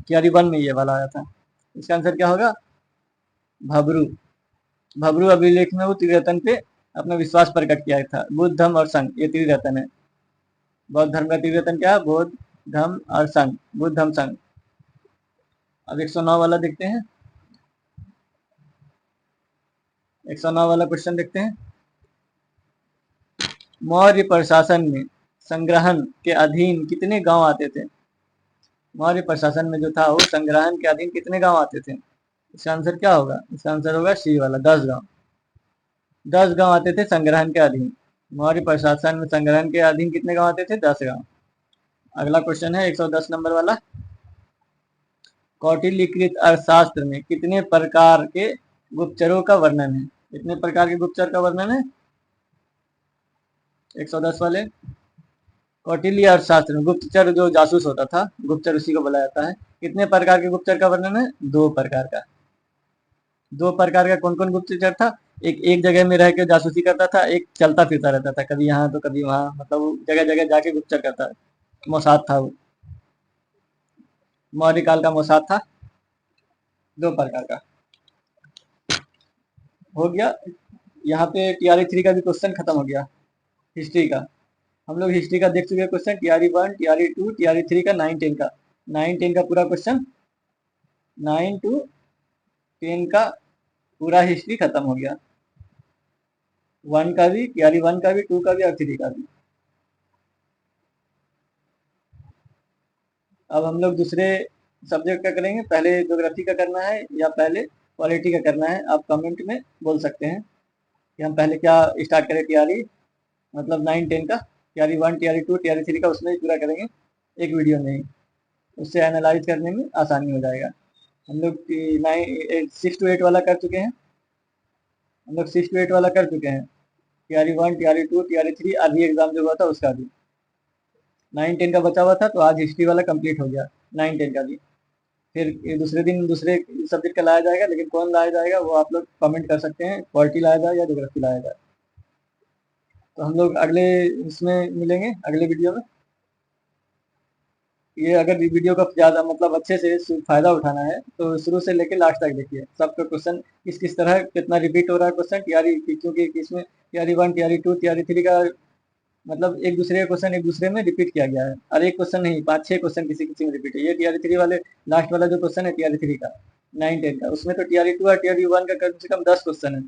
टीआरई 1 में ये वाला आया था। इसका आंसर क्या होगा, भबरू। भबरू अभिलेख में वो त्रिरत्न पे अपना विश्वास प्रकट किया था। बुद्ध धम्म और संघ ये त्रिरत्न है। बौद्ध धर्म का त्रिरत्न क्या है, बौद्ध धम्म और संघ, बुद्ध धम्म संघ। अब 109 वाला देखते हैं। 109 वाला क्वेश्चन देखते हैं। मौर्य प्रशासन में संग्रहण के अधीन कितने गांव आते थे। मौर्य प्रशासन में जो था वो संग्रहण के अधीन कितने गांव आते थे। इसका आंसर क्या होगा, इसका आंसर होगा सी वाला, 10 गांव। 10 गांव आते थे संग्रहण के अधीन। मौर्य प्रशासन में संग्रहण के अधीन कितने गांव आते थे, 10 गांव। अगला क्वेश्चन है 110 नंबर वाला। कौटिल्यकृत अर्थशास्त्र में कितने प्रकार के गुप्तचरों का वर्णन है। कितने प्रकार के गुप्तचर का वर्णन है, 110 वाले। कौटिल्य अर्थशास्त्र में गुप्तचर जो जासूस होता था, गुप्तचर उसी को बोला जाता है। कितने प्रकार के गुप्तचर का वर्णन है, 2 प्रकार का। 2 प्रकार का कौन कौन गुप्तचर था, एक जगह में रह के जासूसी करता था, एक चलता फिरता रहता था, कभी यहाँ तो कभी वहां, मतलब जगह जगह जाके गुप्तचर करता है। मोसाद था वो, मौर्य काल का मोसाद था। 2 प्रकार का हो गया। यहाँ पे टीआरई 3 का भी क्वेश्चन खत्म हो गया, हिस्ट्री का। हम लोग हिस्ट्री का देख चुके हैं क्वेश्चन, टीआरई 1, टीआरई 2, टीआरई 3 का 9, 10 का। 9, 10 का पूरा क्वेश्चन, 9 to 10 का पूरा हिस्ट्री खत्म हो गया। 1 का भी, टीआरई 1 का भी, 2 का भी और 3 का भी। अब हम लोग दूसरे सब्जेक्ट का करेंगे। पहले ज्योग्राफी का करना है या पहले पॉलिटी का करना है, आप कमेंट में बोल सकते हैं कि हम पहले क्या स्टार्ट करें। टीआरई मतलब 9, 10 का, टीआरई 1, टीआरई 2, टीआरई 3 का उसमें ही पूरा करेंगे एक वीडियो में ही। उससे एनालाइज करने में आसानी हो जाएगा। हम लोग 6 to 8 वाला कर चुके हैं। हम लोग 6 to 8 वाला कर चुके हैं, टीआरई 1, टीआरई 2, टीआरई 3, अभी एग्जाम जो हुआ था उसका भी। 9, 10 का बचा हुआ था, तो आज हिस्ट्री वाला कंप्लीट हो गया, 9, 10 का भी। फिर दूसरे दिन दूसरे सब्जेक्ट का लाया जाएगा, लेकिन कौन लाया जाएगा वो आप लोग कमेंट कर सकते हैं, पॉलिटी लाया जाए या ज्योग्राफी लाया जाए। तो हम लोग अगले इसमें मिलेंगे, अगले वीडियो में। ये अगर वीडियो का ज़्यादा मतलब अच्छे से फायदा उठाना है तो शुरू से लेकर लास्ट तक देखिए। सबका क्वेश्चन किस तरह कितना रिपीट हो रहा है क्वेश्चन, टीआरई, क्योंकि इसमें टीआरई 1, टीआरई 2, टीआरई 3 का मतलब एक दूसरे का क्वेश्चन एक दूसरे में रिपीट किया गया है। और एक क्वेश्चन नहीं, 5-6 क्वेश्चन किसी किसी में रिपीट है। ये टीआरई 3 वाले लास्ट वाला जो क्वेश्चन है टीआरई 3 का 9, 10 का, उसमें तो टीआरई 2 और टीआरई 1 का कम से कम 10 क्वेश्चन है।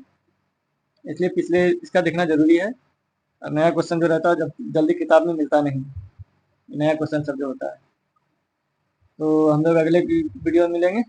इसलिए पिछले इसका देखना जरूरी है। नया क्वेश्चन जो रहता है जब जल्दी किताब में मिलता नहीं, नया क्वेश्चन सब जो होता है। तो हम लोग अगले वीडियो में मिलेंगे।